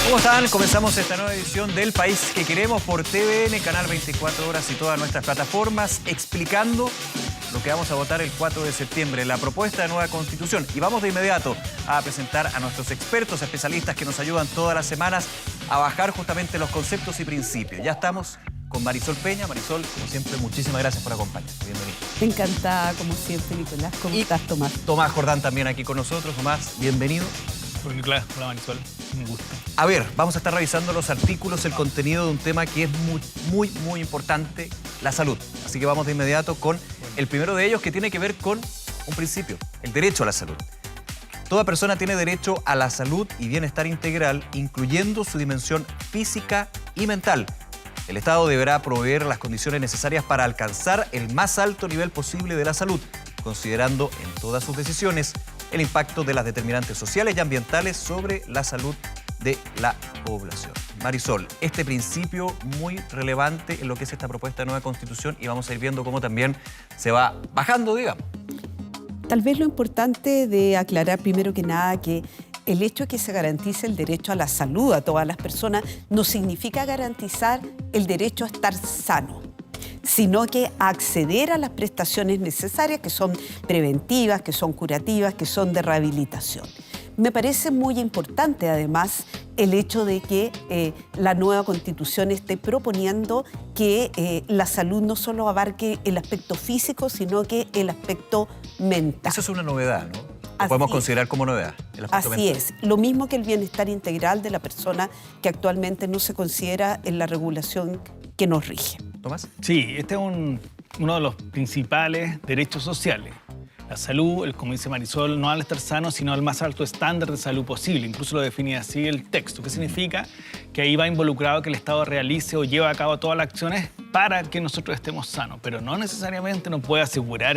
¿Cómo están? Comenzamos esta nueva edición del País que Queremos por TVN, Canal 24 Horas y todas nuestras plataformas, explicando lo que vamos a votar el 4 de septiembre, la propuesta de nueva Constitución. Y vamos de inmediato a presentar a nuestros expertos, especialistas que nos ayudan todas las semanas a bajar justamente los conceptos y principios. Ya estamos con Marisol Peña. Marisol, como siempre, muchísimas gracias por acompañarnos. Bienvenido. Encantada, como siempre, Nicolás. ¿Cómo estás, Tomás? Tomás Jordán también aquí con nosotros. Tomás, bienvenido. Hola, Nicolás. Hola, Marisol. Un gusto. A ver, vamos a estar revisando los artículos, el contenido de un tema que es muy importante, la salud. Así que vamos de inmediato con el primero de ellos, que tiene que ver con un principio, el derecho a la salud. Toda persona tiene derecho a la salud y bienestar integral, incluyendo su dimensión física y mental. El Estado deberá proveer las condiciones necesarias para alcanzar el más alto nivel posible de la salud, considerando en todas sus decisiones el impacto de las determinantes sociales y ambientales sobre la salud de la población. Marisol, este principio muy relevante en lo que es esta propuesta de nueva Constitución, y vamos a ir viendo cómo también se va bajando, digamos. Tal vez lo importante de aclarar primero que nada que el hecho de que se garantice el derecho a la salud a todas las personas no significa garantizar el derecho a estar sano, sino que acceder a las prestaciones necesarias, que son preventivas, que son curativas, que son de rehabilitación. Me parece muy importante, además, el hecho de que la nueva Constitución esté proponiendo que la salud no solo abarque el aspecto físico, sino que el aspecto mental. Eso es una novedad, ¿no? Lo podemos considerar como novedad. Así es. Lo mismo que el bienestar integral de la persona, que actualmente no se considera en la regulación que nos rige. ¿Tomás? Sí, este es uno de los principales derechos sociales. La salud, como dice Marisol, no al estar sano, sino al más alto estándar de salud posible. Incluso lo define así el texto. ¿Qué significa? Que ahí va involucrado que el Estado realice o lleve a cabo todas las acciones para que nosotros estemos sanos, pero no necesariamente nos puede asegurar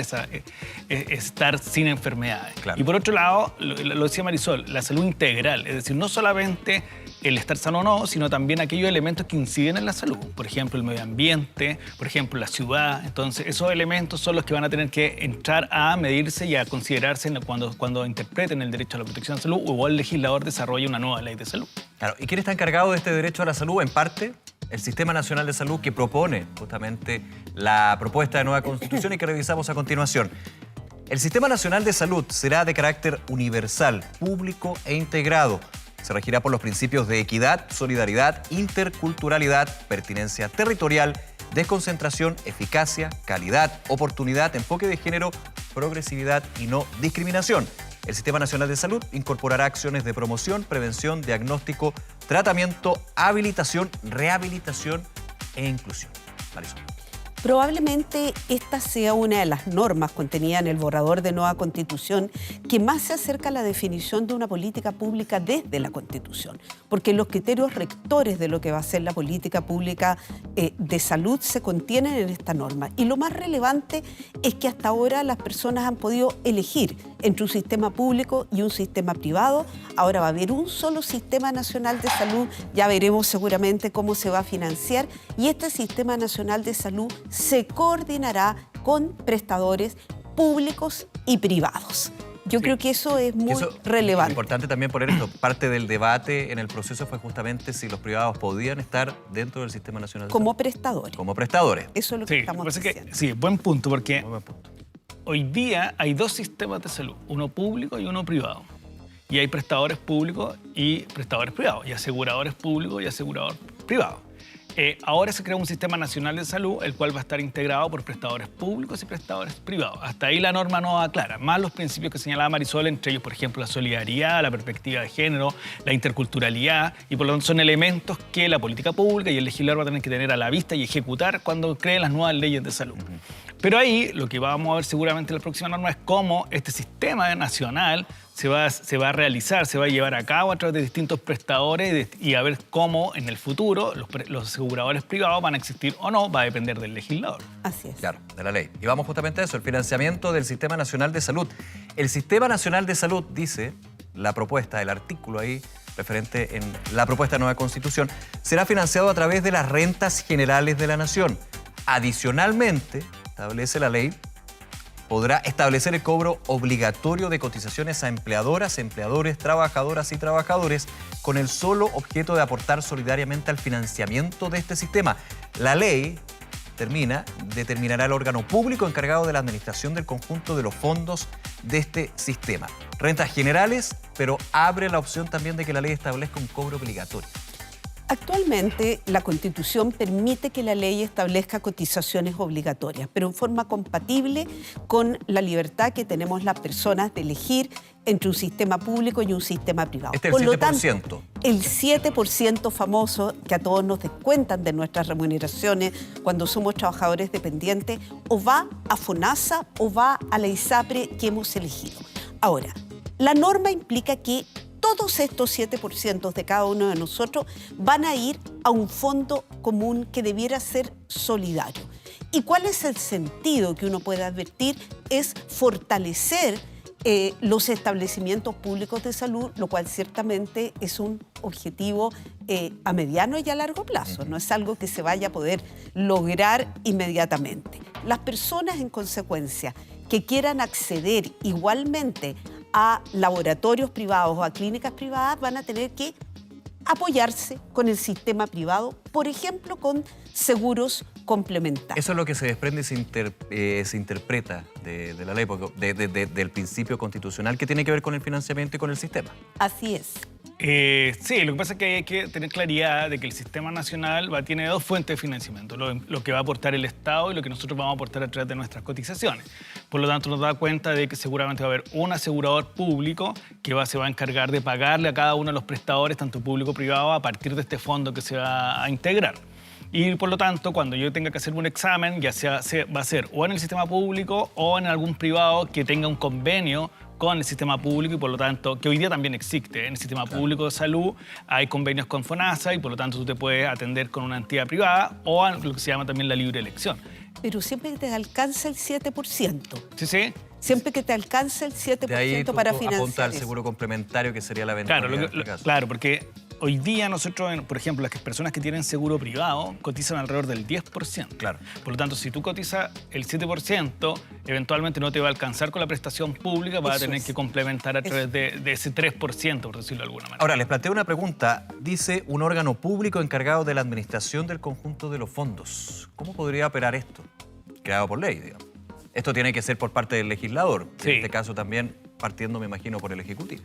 estar sin enfermedades. Claro. Y por otro lado, lo decía Marisol, la salud integral, es decir, no solamente el estar sano o no, sino también aquellos elementos que inciden en la salud. Por ejemplo, el medio ambiente, por ejemplo, la ciudad. Entonces, esos elementos son los que van a tener que entrar a medirse y a considerarse cuando interpreten el derecho a la protección de la salud o el legislador desarrolle una nueva ley de salud. Claro. ¿Y quién está encargado de este derecho a la salud? En parte, el Sistema Nacional de Salud, que propone justamente la propuesta de nueva Constitución y que revisamos a continuación. El Sistema Nacional de Salud será de carácter universal, público e integrado. Se regirá por los principios de equidad, solidaridad, interculturalidad, pertinencia territorial, desconcentración, eficacia, calidad, oportunidad, enfoque de género, progresividad y no discriminación. El Sistema Nacional de Salud incorporará acciones de promoción, prevención, diagnóstico, tratamiento, habilitación, rehabilitación e inclusión. Marisol. Probablemente esta sea una de las normas contenidas en el borrador de nueva Constitución que más se acerca a la definición de una política pública desde la Constitución, porque los criterios rectores de lo que va a ser la política pública de salud se contienen en esta norma. Y lo más relevante es que hasta ahora las personas han podido elegir entre un sistema público y un sistema privado. Ahora va a haber un solo Sistema Nacional de Salud, ya veremos seguramente cómo se va a financiar, y este Sistema Nacional de Salud se coordinará con prestadores públicos y privados. Yo creo que eso es muy relevante. Es importante también poner esto. Parte del debate en el proceso fue justamente si los privados podían estar dentro del Sistema Nacional de Salud. Como prestadores. Como prestadores. Eso es lo que estamos diciendo. Sí, buen punto, porque hoy día hay dos sistemas de salud, uno público y uno privado. Y hay prestadores públicos y prestadores privados, y aseguradores públicos y aseguradores privados. Ahora se crea un Sistema Nacional de Salud, el cual va a estar integrado por prestadores públicos y prestadores privados. Hasta ahí la norma no aclara, más los principios que señalaba Marisol, entre ellos, por ejemplo, la solidaridad, la perspectiva de género, la interculturalidad, y por lo tanto son elementos que la política pública y el legislador va a tener que tener a la vista y ejecutar cuando creen las nuevas leyes de salud. Pero ahí lo que vamos a ver seguramente en la próxima norma es cómo este sistema nacional se va a realizar, se va a llevar a cabo a través de distintos prestadores y a ver cómo en el futuro los aseguradores privados van a existir o no, va a depender del legislador. Así es. Claro, de la ley. Y vamos justamente a eso, el financiamiento del Sistema Nacional de Salud. El Sistema Nacional de Salud, dice la propuesta, el artículo ahí referente en la propuesta de nueva Constitución, será financiado a través de las rentas generales de la Nación. Adicionalmente, establece la ley podrá establecer el cobro obligatorio de cotizaciones a empleadoras, empleadores, trabajadoras y trabajadores con el solo objeto de aportar solidariamente al financiamiento de este sistema. La ley determinará el órgano público encargado de la administración del conjunto de los fondos de este sistema. Rentas generales, pero abre la opción también de que la ley establezca un cobro obligatorio. Actualmente, la Constitución permite que la ley establezca cotizaciones obligatorias, pero en forma compatible con la libertad que tenemos las personas de elegir entre un sistema público y un sistema privado. Este es Por el lo 7%. tanto, el 7% famoso que a todos nos descuentan de nuestras remuneraciones cuando somos trabajadores dependientes, o va a FONASA o va a la ISAPRE que hemos elegido. Ahora, la norma implica que todos estos 7% de cada uno de nosotros van a ir a un fondo común que debiera ser solidario. ¿Y cuál es el sentido que uno puede advertir? Es fortalecer los establecimientos públicos de salud, lo cual ciertamente es un objetivo a mediano y a largo plazo. No es algo que se vaya a poder lograr inmediatamente. Las personas, en consecuencia, que quieran acceder igualmente a laboratorios privados o a clínicas privadas van a tener que apoyarse con el sistema privado, por ejemplo, con seguros complementarios. Eso es lo que se desprende y se interpreta de la ley, del principio constitucional que tiene que ver con el financiamiento y con el sistema. Así es. Sí, lo que pasa es que hay que tener claridad de que el sistema nacional tiene dos fuentes de financiamiento, lo que va a aportar el Estado y lo que nosotros vamos a aportar a través de nuestras cotizaciones. Por lo tanto, nos da cuenta de que seguramente va a haber un asegurador público que se va a encargar de pagarle a cada uno de los prestadores, tanto público como privado, a partir de este fondo que se va a integrar. Y por lo tanto, cuando yo tenga que hacer un examen, ya sea va a ser o en el sistema público o en algún privado que tenga un convenio con el sistema público y por lo tanto, que hoy día también existe. En el sistema público de salud hay convenios con FONASA y por lo tanto tú te puedes atender con una entidad privada o lo que se llama también la libre elección. Pero siempre que te alcanza el 7%. Sí, sí. Siempre que te alcanza el 7% De ahí para tú financiar apunta al eso. seguro complementario, que sería la eventualidad Claro, en este caso. claro, porque hoy día nosotros, por ejemplo, las personas que tienen seguro privado cotizan alrededor del 10%. Claro. Por lo tanto, si tú cotizas el 7%, eventualmente no te va a alcanzar con la prestación pública, vas a tener que complementar a través de ese 3%, por decirlo de alguna manera. Ahora, les planteo una pregunta. Dice un órgano público encargado de la administración del conjunto de los fondos. ¿Cómo podría operar esto? Creado por ley, digamos. Esto tiene que ser por parte del legislador. Sí. En este caso también partiendo, me imagino, por el Ejecutivo.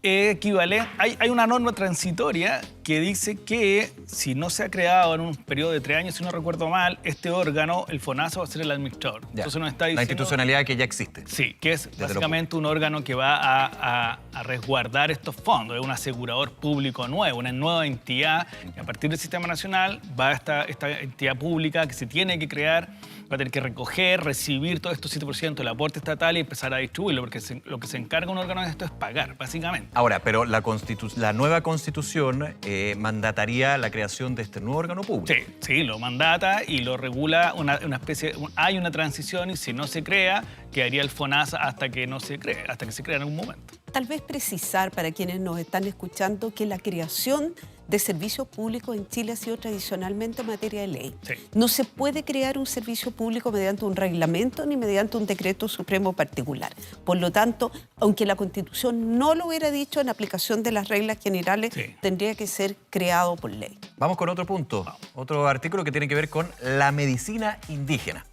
Equivalente. Hay una norma transitoria que dice que si no se ha creado en un periodo de 3 años, si no recuerdo mal, este órgano, el FONASA, va a ser el administrador. Ya. Entonces nos está diciendo, La institucionalidad que ya existe. Sí, que es Desde básicamente un órgano que va a resguardar estos fondos. Es un asegurador público nuevo, una nueva entidad. Y a partir del sistema nacional va esta entidad pública que se tiene que crear, va a tener que recoger, recibir todo estos 7% del aporte estatal y empezar a distribuirlo, porque lo que se encarga un órgano de esto es pagar, básicamente. Ahora, pero la nueva Constitución mandataría la creación de este nuevo órgano público. Sí, sí, lo mandata y lo regula una especie. Hay una transición y si no se crea, quedaría el FONASA hasta que no se cree, hasta que se crea en algún momento. Tal vez precisar para quienes nos están escuchando que la creación de servicios públicos en Chile ha sido tradicionalmente materia de ley. Sí. No se puede crear un servicio público mediante un reglamento ni mediante un decreto supremo particular. Por lo tanto, aunque la Constitución no lo hubiera dicho, en aplicación de las reglas generales, Sí. tendría que ser creado por ley. Vamos con otro punto, otro artículo que tiene que ver con la medicina indígena.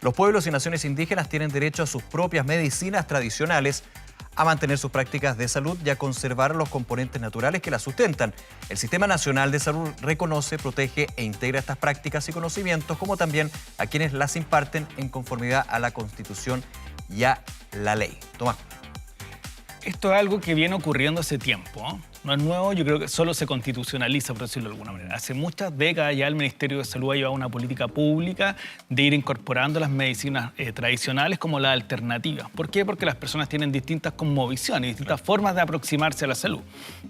Los pueblos y naciones indígenas tienen derecho a sus propias medicinas tradicionales, a mantener sus prácticas de salud y a conservar los componentes naturales que las sustentan. El Sistema Nacional de Salud reconoce, protege e integra estas prácticas y conocimientos, como también a quienes las imparten en conformidad a la Constitución y a la ley. Tomás. Esto es algo que viene ocurriendo hace tiempo, ¿no? No es nuevo, yo creo que solo se constitucionaliza, por decirlo de alguna manera. Hace muchas décadas ya el Ministerio de Salud ha llevado una política pública de ir incorporando las medicinas tradicionales como las alternativas. ¿Por qué? Porque las personas tienen distintas cosmovisiones, distintas formas de aproximarse a la salud.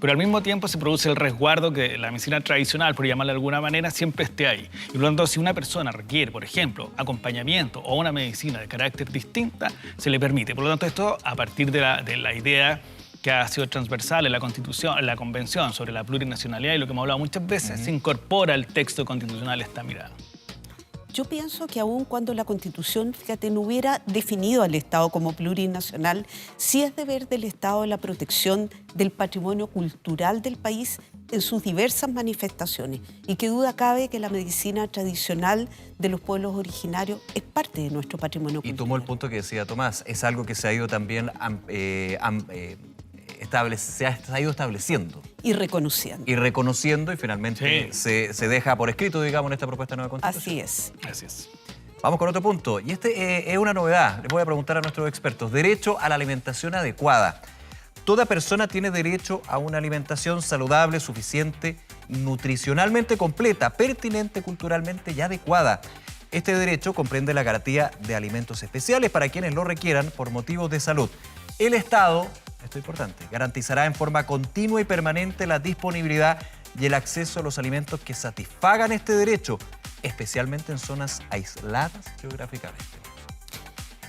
Pero al mismo tiempo se produce el resguardo que la medicina tradicional, por llamarla de alguna manera, siempre esté ahí. Y por lo tanto, si una persona requiere, por ejemplo, acompañamiento o una medicina de carácter distinta, se le permite. Por lo tanto, esto a partir de la idea que ha sido transversal en la Constitución, en la Convención sobre la plurinacionalidad y lo que hemos hablado muchas veces, se incorpora al texto constitucional esta mirada. Yo pienso que aun cuando la Constitución, fíjate, no hubiera definido al Estado como plurinacional, sí es deber del Estado la protección del patrimonio cultural del país en sus diversas manifestaciones. Y qué duda cabe que la medicina tradicional de los pueblos originarios es parte de nuestro patrimonio cultural. Y tomó el punto que decía Tomás, es algo que se ha ido también se ha ido estableciendo. Y reconociendo. Y reconociendo, y finalmente se deja por escrito, digamos, en esta propuesta de nueva Constitución. Así es. Así es. Vamos con otro punto. Y este es una novedad. Les voy a preguntar a nuestros expertos. Derecho a la alimentación adecuada. Toda persona tiene derecho a una alimentación saludable, suficiente, nutricionalmente completa, pertinente culturalmente y adecuada. Este derecho comprende la garantía de alimentos especiales para quienes lo requieran por motivos de salud. El Estado, esto es importante, garantizará en forma continua y permanente la disponibilidad y el acceso a los alimentos que satisfagan este derecho, especialmente en zonas aisladas geográficamente.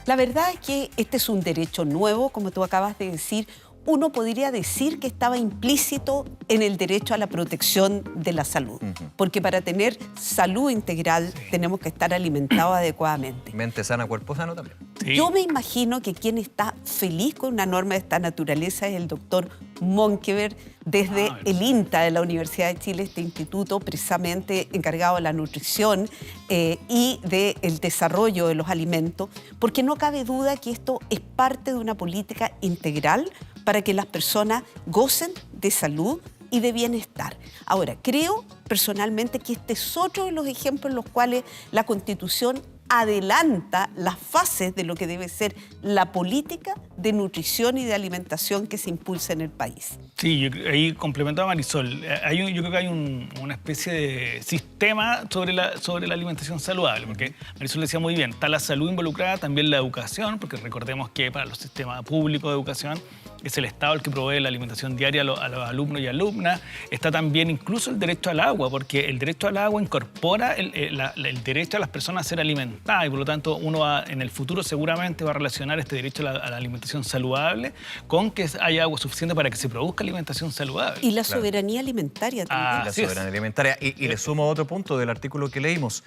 La verdad es que este es un derecho nuevo, como tú acabas de decir. Uno podría decir que estaba implícito en el derecho a la protección de la salud, porque para tener salud integral tenemos que estar alimentados adecuadamente. Mente sana, cuerpo sano también. Sí. Yo me imagino que quien está feliz con una norma de esta naturaleza es el doctor Monkever, desde el INTA de la Universidad de Chile, este instituto precisamente encargado de la nutrición y del desarrollo de los alimentos, porque no cabe duda que esto es parte de una política integral para que las personas gocen de salud y de bienestar. Ahora, creo personalmente que este es otro de los ejemplos en los cuales la Constitución adelanta las fases de lo que debe ser la política de nutrición y de alimentación que se impulsa en el país. Sí, ahí complemento a Marisol. Yo creo que hay una especie de sistema sobre la alimentación saludable, porque Marisol decía muy bien, está la salud involucrada, también la educación, porque recordemos que para los sistemas públicos de educación es el Estado el que provee la alimentación diaria a los alumnos y alumnas. Está también incluso el derecho al agua, porque el derecho al agua incorpora el derecho a las personas a ser alimentadas y por lo tanto uno en el futuro seguramente va a relacionar este derecho a la alimentación saludable con que haya agua suficiente para que se produzca alimentación saludable. Y la soberanía alimentaria también. La soberanía alimentaria. Y le sumo otro punto del artículo que leímos.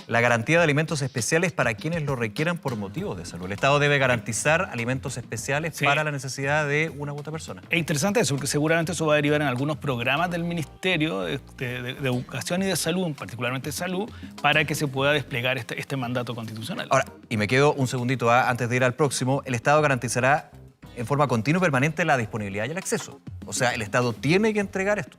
La garantía de alimentos especiales para quienes lo requieran por motivos de salud. El Estado debe garantizar alimentos especiales para la necesidad de una u otra persona. Es interesante eso, porque seguramente eso va a derivar en algunos programas del Ministerio de Educación y de Salud, particularmente de Salud, para que se pueda desplegar este mandato constitucional. Ahora, y me quedo un segundito antes de ir al próximo, el Estado garantizará en forma continua y permanente la disponibilidad y el acceso. O sea, el Estado tiene que entregar esto.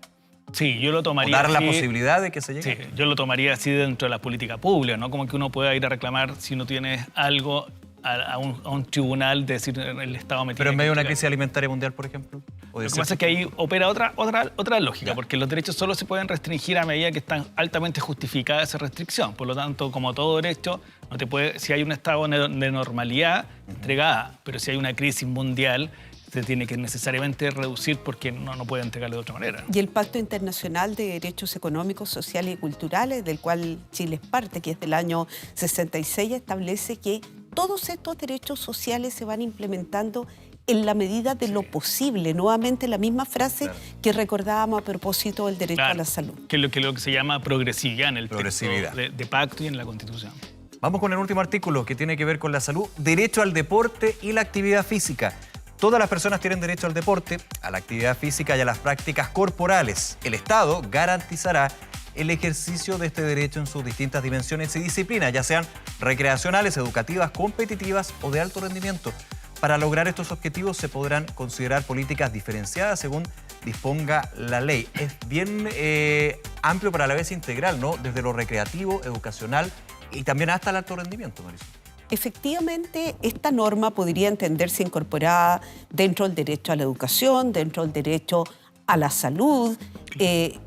Sí, yo lo tomaría dar así, la posibilidad de que se llegue. Sí, yo lo tomaría así dentro de la política pública, ¿no? Como que uno pueda ir a reclamar si no tienes algo a un tribunal de decir el Estado me tiene. Pero en medio de una entregar. crisis alimentaria mundial, por ejemplo. Lo que pasa es que ahí opera otra lógica, porque los derechos solo se pueden restringir a medida que están altamente justificada esa restricción. Por lo tanto, como todo derecho, no te puede, si hay un estado de normalidad entregada, pero si hay una crisis mundial, se tiene que necesariamente reducir porque no puede entregarlo de otra manera. Y el Pacto Internacional de Derechos Económicos, Sociales y Culturales, del cual Chile es parte, que es del año 66, establece que todos estos derechos sociales se van implementando en la medida de lo posible. Nuevamente la misma frase que recordábamos a propósito del derecho a la salud. Que es lo que se llama progresividad en el Progresividad. texto de pacto y en la Constitución. Vamos con el último artículo que tiene que ver con la salud. Derecho al deporte y la actividad física. Todas las personas tienen derecho al deporte, a la actividad física y a las prácticas corporales. El Estado garantizará el ejercicio de este derecho en sus distintas dimensiones y disciplinas, ya sean recreacionales, educativas, competitivas o de alto rendimiento. Para lograr estos objetivos se podrán considerar políticas diferenciadas según disponga la ley. Es bien amplio, pero a la vez integral, ¿no? Desde lo recreativo, educacional y también hasta el alto rendimiento, Marisol. Efectivamente, esta norma podría entenderse incorporada dentro del derecho a la educación, dentro del derecho a la salud,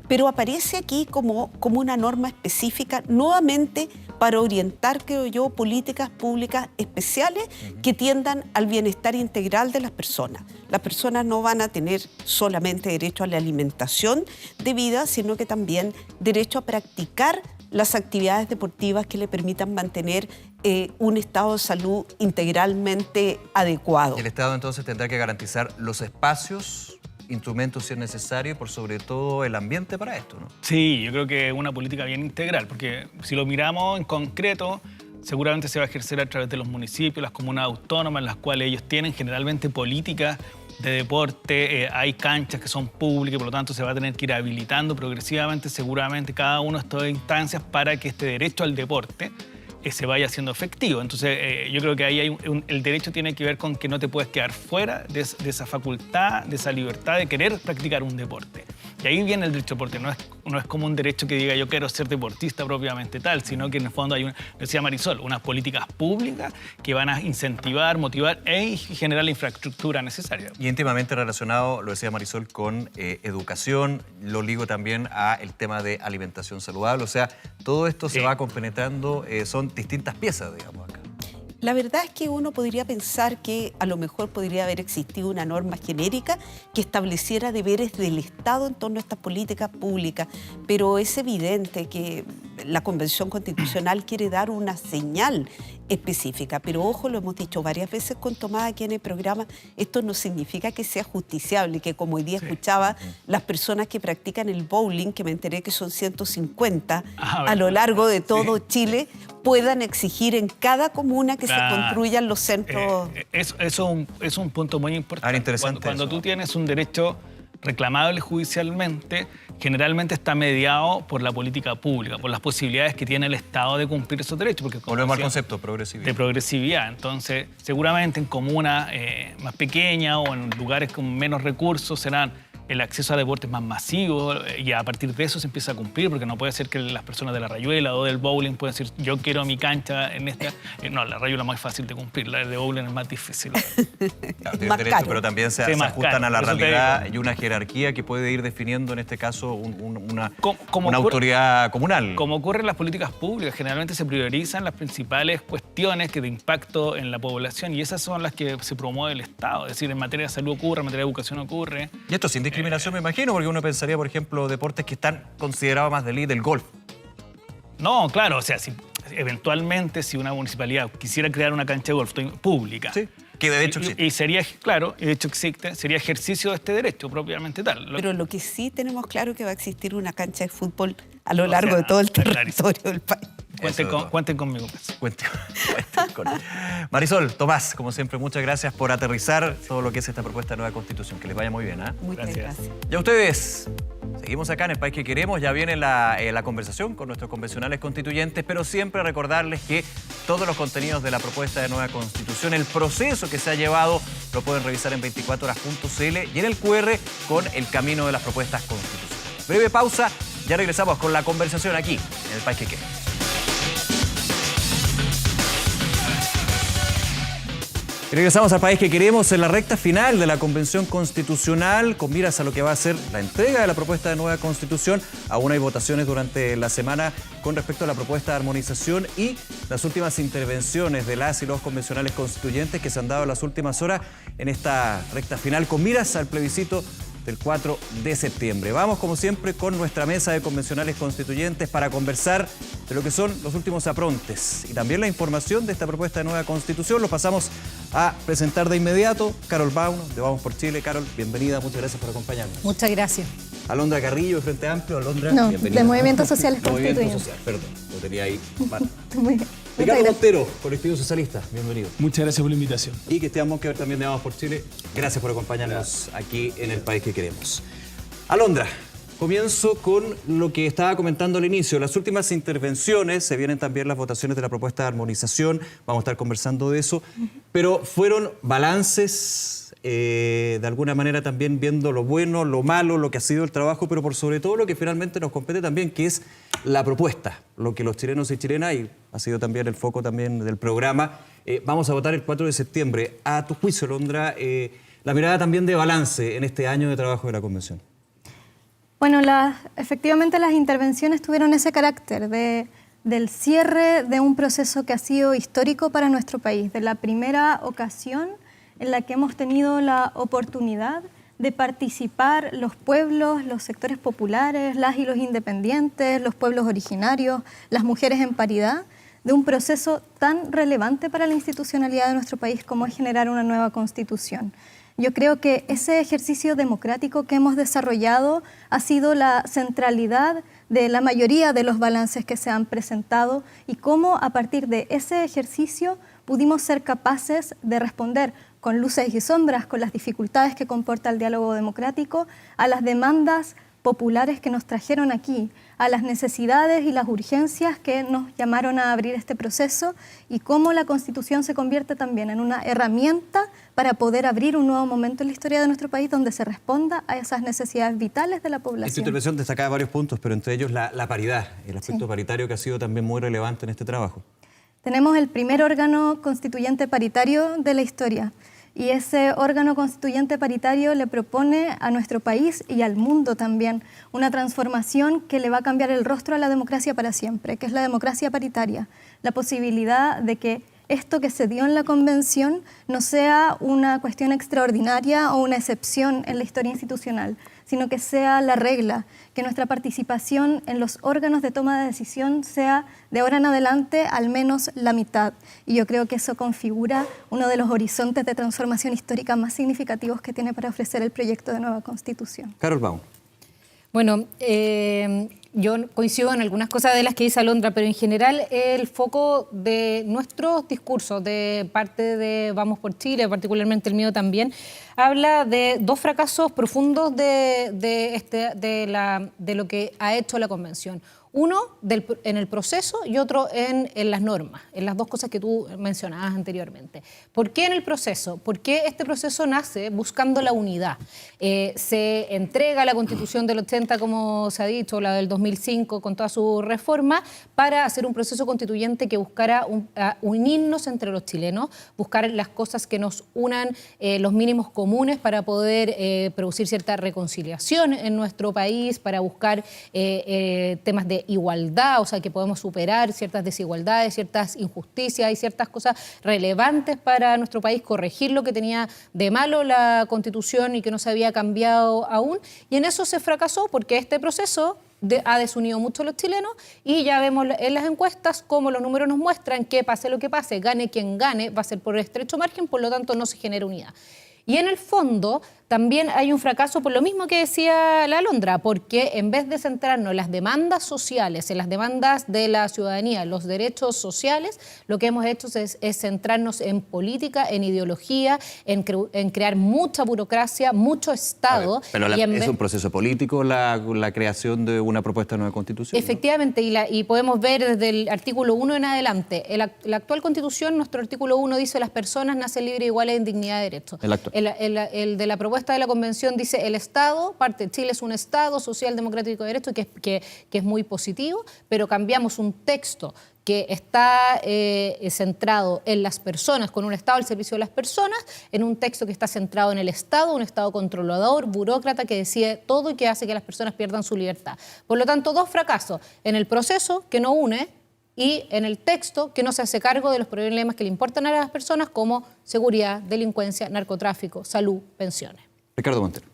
pero aparece aquí como una norma específica nuevamente para orientar, creo yo, políticas públicas especiales que tiendan al bienestar integral de las personas. Las personas no van a tener solamente derecho a la alimentación debida, sino que también derecho a practicar las actividades deportivas que le permitan mantener un estado de salud integralmente adecuado. El Estado entonces tendrá que garantizar los espacios instrumentos si es necesario y por sobre todo el ambiente para esto, ¿no? Sí, yo creo que es una política bien integral, porque si lo miramos en concreto, seguramente se va a ejercer a través de los municipios, las comunas autónomas, en las cuales ellos tienen generalmente políticas de deporte, hay canchas que son públicas, por lo tanto se va a tener que ir habilitando progresivamente, seguramente, cada una de estas instancias para que este derecho al deporte se vaya haciendo efectivo. Entonces, yo creo que ahí hay el derecho tiene que ver con que no te puedes quedar fuera de esa facultad, de esa libertad de querer practicar un deporte. Y ahí viene el derecho al deporte. No es como un derecho que diga yo quiero ser deportista propiamente tal, sino que en el fondo hay, decía Marisol, unas políticas públicas que van a incentivar, motivar y generar la infraestructura necesaria. Y íntimamente relacionado, lo decía Marisol, con educación, lo ligo también a el tema de alimentación saludable. O sea, todo esto se va compenetrando, son distintas piezas, digamos, acá. La verdad es que uno podría pensar que a lo mejor podría haber existido una norma genérica que estableciera deberes del Estado en torno a estas políticas públicas, pero es evidente que la Convención Constitucional quiere dar una señal específica. Pero ojo, lo hemos dicho varias veces con Tomás aquí en el programa, esto no significa que sea justiciable, que como hoy día escuchaba, las personas que practican el bowling, que me enteré que son 150 a lo largo de todo Chile, puedan exigir en cada comuna que se construyan los centros. Eso es un punto muy importante. Interesante cuando tú tienes un derecho reclamable judicialmente, generalmente está mediado por la política pública, por las posibilidades que tiene el Estado de cumplir esos derechos. Porque, volvemos al concepto, progresividad. De progresividad. Entonces, seguramente en comunas más pequeñas o en lugares con menos recursos serán el acceso a deportes más masivo y a partir de eso se empieza a cumplir, porque no puede ser que las personas de la rayuela o del bowling puedan decir yo quiero mi cancha en esta. No, la rayuela es más fácil de cumplir, la de bowling es más difícil. Claro, tienen derecho, pero también se ajustan a la realidad y una jerarquía que puede ir definiendo en este caso una autoridad comunal. Como ocurre en las políticas públicas, generalmente se priorizan las principales cuestiones que de impacto en la población y esas son las que se promueve el Estado. Es decir, en materia de salud ocurre, en materia de educación ocurre. Y esto sin discriminación, me imagino, porque uno pensaría, por ejemplo, deportes que están considerados más de elite, el golf. No, claro, o sea, eventualmente si una municipalidad quisiera crear una cancha de golf pública, sí, que de hecho existe. Y sería, claro, de hecho existe, sería ejercicio de este derecho propiamente tal. Pero lo que sí tenemos claro es que va a existir una cancha de fútbol a lo largo de todo el territorio del país. Cuenten conmigo. Cuenten con. Marisol, Tomás, como siempre, muchas gracias por aterrizar todo lo que es esta propuesta de nueva Constitución. Que les vaya muy bien, ¿eh? Muchas gracias. Y a ustedes, seguimos acá en El País que Queremos. Ya viene la conversación con nuestros convencionales constituyentes, pero siempre recordarles que todos los contenidos de la propuesta de nueva Constitución, el proceso que se ha llevado, lo pueden revisar en 24horas.cl y en el QR con el camino de las propuestas constitucionales. Breve pausa, ya regresamos con la conversación aquí en El País que Queremos. Y regresamos al País que Queremos en la recta final de la Convención Constitucional, con miras a lo que va a ser la entrega de la propuesta de nueva Constitución. Aún hay votaciones durante la semana con respecto a la propuesta de armonización y las últimas intervenciones de las y los convencionales constituyentes que se han dado en las últimas horas en esta recta final, con miras al plebiscito del 4 de septiembre. Vamos, como siempre, con nuestra mesa de convencionales constituyentes para conversar de lo que son los últimos aprontes y también la información de esta propuesta de nueva Constitución. Lo pasamos a presentar de inmediato. Carol Baum, de Vamos por Chile. Carol, bienvenida, muchas gracias por acompañarnos. Muchas gracias. Alondra Carrillo, de Frente Amplio. Alondra, no, bienvenida. De Movimientos Sociales Constituyentes. Movimiento Social, perdón, lo tenía ahí. Muy bien. Ricardo Montero, Colectivo Socialista, bienvenido. Muchas gracias por la invitación. Y Cristian Monkever, también de Vamos por Chile. Gracias por acompañarnos aquí en El País que Queremos. Alondra, comienzo con lo que estaba comentando al inicio. Las últimas intervenciones, se vienen también las votaciones de la propuesta de armonización, vamos a estar conversando de eso, pero fueron balances, de alguna manera también viendo lo bueno, lo malo, lo que ha sido el trabajo, pero por sobre todo lo que finalmente nos compete también, que es la propuesta, lo que los chilenos y chilenas, y ha sido también el foco también del programa, vamos a votar el 4 de septiembre. A tu juicio, Alondra, la mirada también de balance en este año de trabajo de la Convención. Bueno, efectivamente las intervenciones tuvieron ese carácter del cierre de un proceso que ha sido histórico para nuestro país, de la primera ocasión en la que hemos tenido la oportunidad de participar los pueblos, los sectores populares, las y los independientes, los pueblos originarios, las mujeres en paridad, de un proceso tan relevante para la institucionalidad de nuestro país como es generar una nueva Constitución. Yo creo que ese ejercicio democrático que hemos desarrollado ha sido la centralidad de la mayoría de los balances que se han presentado y cómo a partir de ese ejercicio pudimos ser capaces de responder con luces y sombras, con las dificultades que comporta el diálogo democrático, a las demandas populares que nos trajeron aquí, a las necesidades y las urgencias que nos llamaron a abrir este proceso y cómo la Constitución se convierte también en una herramienta para poder abrir un nuevo momento en la historia de nuestro país donde se responda a esas necesidades vitales de la población. Esta intervención destacaba varios puntos, pero entre ellos la paridad, el aspecto paritario que ha sido también muy relevante en este trabajo. Tenemos el primer órgano constituyente paritario de la historia. Y ese órgano constituyente paritario le propone a nuestro país y al mundo también una transformación que le va a cambiar el rostro a la democracia para siempre, que es la democracia paritaria. La posibilidad de que esto que se dio en la Convención no sea una cuestión extraordinaria o una excepción en la historia institucional, sino que sea la regla, que nuestra participación en los órganos de toma de decisión sea de ahora en adelante al menos la mitad. Y yo creo que eso configura uno de los horizontes de transformación histórica más significativos que tiene para ofrecer el proyecto de nueva Constitución. Carol Baum. Bueno, yo coincido en algunas cosas de las que dice Alondra, pero en general el foco de nuestros discursos, de parte de Vamos por Chile, particularmente el mío también, habla de dos fracasos profundos de lo que ha hecho la Convención. Uno en el proceso y otro en las normas, en las dos cosas que tú mencionabas anteriormente. ¿Por qué en el proceso? Porque este proceso nace buscando la unidad. Se entrega la Constitución del 80, como se ha dicho, la del 2005, con toda su reforma, para hacer un proceso constituyente que buscara unirnos entre los chilenos, buscar las cosas que nos unan, los mínimos comunes para poder producir cierta reconciliación en nuestro país, para buscar temas de igualdad, o sea, que podemos superar ciertas desigualdades, ciertas injusticias y ciertas cosas relevantes para nuestro país, corregir lo que tenía de malo la Constitución y que no se había cambiado aún. Y en eso se fracasó porque este proceso ha desunido mucho a los chilenos y ya vemos en las encuestas cómo los números nos muestran que pase lo que pase, gane quien gane, va a ser por estrecho margen, por lo tanto no se genera unidad. Y en el fondo también hay un fracaso por lo mismo que decía la Alondra, porque en vez de centrarnos en las demandas sociales, en las demandas de la ciudadanía, los derechos sociales, lo que hemos hecho es centrarnos en política, en ideología, en crear mucha burocracia, mucho Estado. Pero es un proceso político la creación de una propuesta de nueva Constitución. Efectivamente, ¿no? Y podemos ver desde el artículo 1 en adelante. La actual Constitución, nuestro artículo 1 dice las personas nacen libres, iguales en dignidad de derechos. El de la propuesta de la Convención dice el Estado, parte de Chile es un Estado social, democrático de derecho, que es muy positivo, pero cambiamos un texto que está centrado en las personas, con un Estado al servicio de las personas, en un texto que está centrado en el Estado, un Estado controlador, burócrata, que decide todo y que hace que las personas pierdan su libertad. Por lo tanto, dos fracasos en el proceso, que no une, y en el texto que no se hace cargo de los problemas que le importan a las personas como seguridad, delincuencia, narcotráfico, salud, pensiones. Ricardo Montero.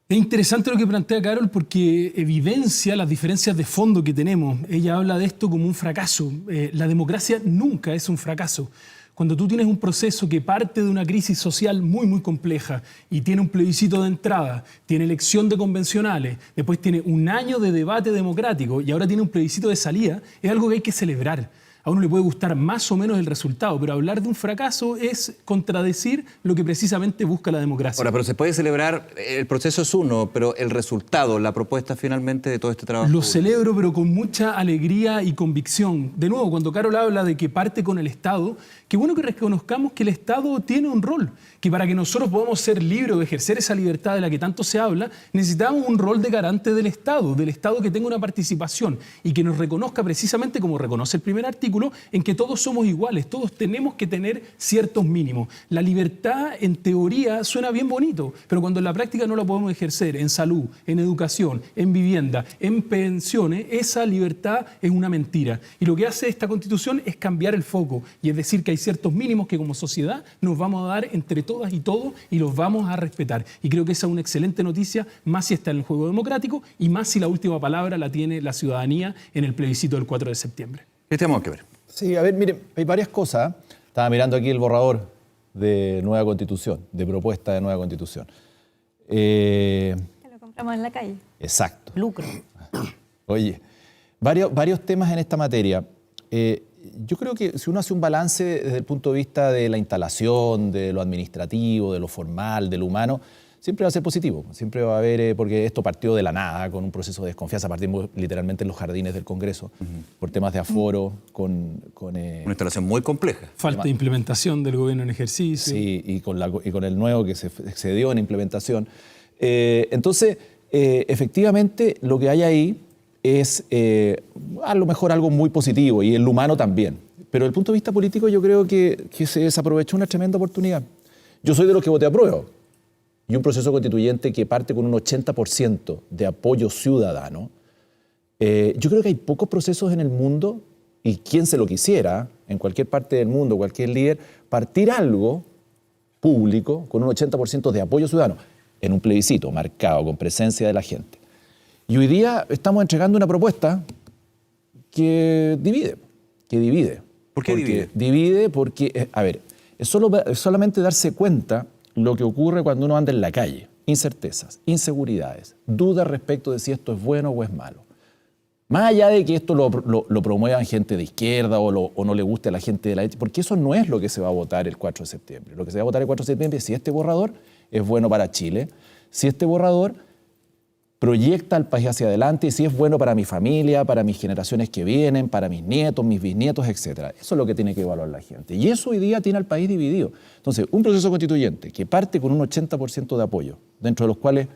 Es interesante lo que plantea Carol porque evidencia las diferencias de fondo que tenemos. Ella habla de esto como un fracaso. La democracia nunca es un fracaso. Cuando tú tienes un proceso que parte de una crisis social muy, muy compleja y tiene un plebiscito de entrada, tiene elección de convencionales, después tiene un año de debate democrático y ahora tiene un plebiscito de salida, es algo que hay que celebrar. A uno le puede gustar más o menos el resultado, pero hablar de un fracaso es contradecir lo que precisamente busca la democracia. Ahora, pero se puede celebrar, el proceso es uno, pero el resultado, la propuesta finalmente de todo este trabajo. Lo celebro, pero con mucha alegría y convicción. De nuevo, cuando Carol habla de que parte con el Estado, qué bueno que reconozcamos que el Estado tiene un rol, que para que nosotros podamos ser libres o ejercer esa libertad de la que tanto se habla, necesitamos un rol de garante del Estado que tenga una participación y que nos reconozca precisamente como reconoce el primer artículo, en que todos somos iguales, todos tenemos que tener ciertos mínimos. La libertad, en teoría, suena bien bonito, pero cuando en la práctica no la podemos ejercer en salud, en educación, en vivienda, en pensiones, esa libertad es una mentira. Y lo que hace esta Constitución es cambiar el foco, y es decir que hay ciertos mínimos que como sociedad nos vamos a dar entre todas y todos y los vamos a respetar. Y creo que esa es una excelente noticia, más si está en el juego democrático y más si la última palabra la tiene la ciudadanía en el plebiscito del 4 de septiembre. Cristian Monkever. Sí, a ver, miren, hay varias cosas. Estaba mirando aquí el borrador de nueva constitución, de propuesta de nueva constitución. Que lo compramos en la calle. Exacto. Lucro. Oye, varios temas en esta materia. Yo creo que si uno hace un balance desde el punto de vista de la instalación, de lo administrativo, de lo formal, de lo humano, siempre va a ser positivo. Siempre va a haber, porque esto partió de la nada, con un proceso de desconfianza, partimos literalmente en los jardines del Congreso, por temas de aforo, Una instalación muy compleja. Falta de implementación del gobierno en ejercicio. Sí, y con el nuevo que se dio en implementación. Entonces, efectivamente, lo que hay ahí es a lo mejor algo muy positivo, y el humano también. Pero desde el punto de vista político yo creo que se desaprovechó una tremenda oportunidad. Yo soy de los que voté a prueba. Y un proceso constituyente que parte con un 80% de apoyo ciudadano. Yo creo que hay pocos procesos en el mundo, y quien se lo quisiera, en cualquier parte del mundo, cualquier líder, partir algo público con un 80% de apoyo ciudadano, en un plebiscito marcado, con presencia de la gente. Y hoy día estamos entregando una propuesta que divide. ¿Por qué divide? Divide porque, a ver, es solamente darse cuenta lo que ocurre cuando uno anda en la calle. Incertezas, inseguridades, dudas respecto de si esto es bueno o es malo. Más allá de que esto lo promuevan gente de izquierda o no le guste a la gente de la derecha, porque eso no es lo que se va a votar el 4 de septiembre. Lo que se va a votar el 4 de septiembre es si este borrador es bueno para Chile, si este borrador proyecta al país hacia adelante y si es bueno para mi familia, para mis generaciones que vienen, para mis nietos, mis bisnietos, etc. Eso es lo que tiene que evaluar la gente. Y eso hoy día tiene al país dividido. Entonces, un proceso constituyente que parte con un 80% de apoyo, dentro de los cuales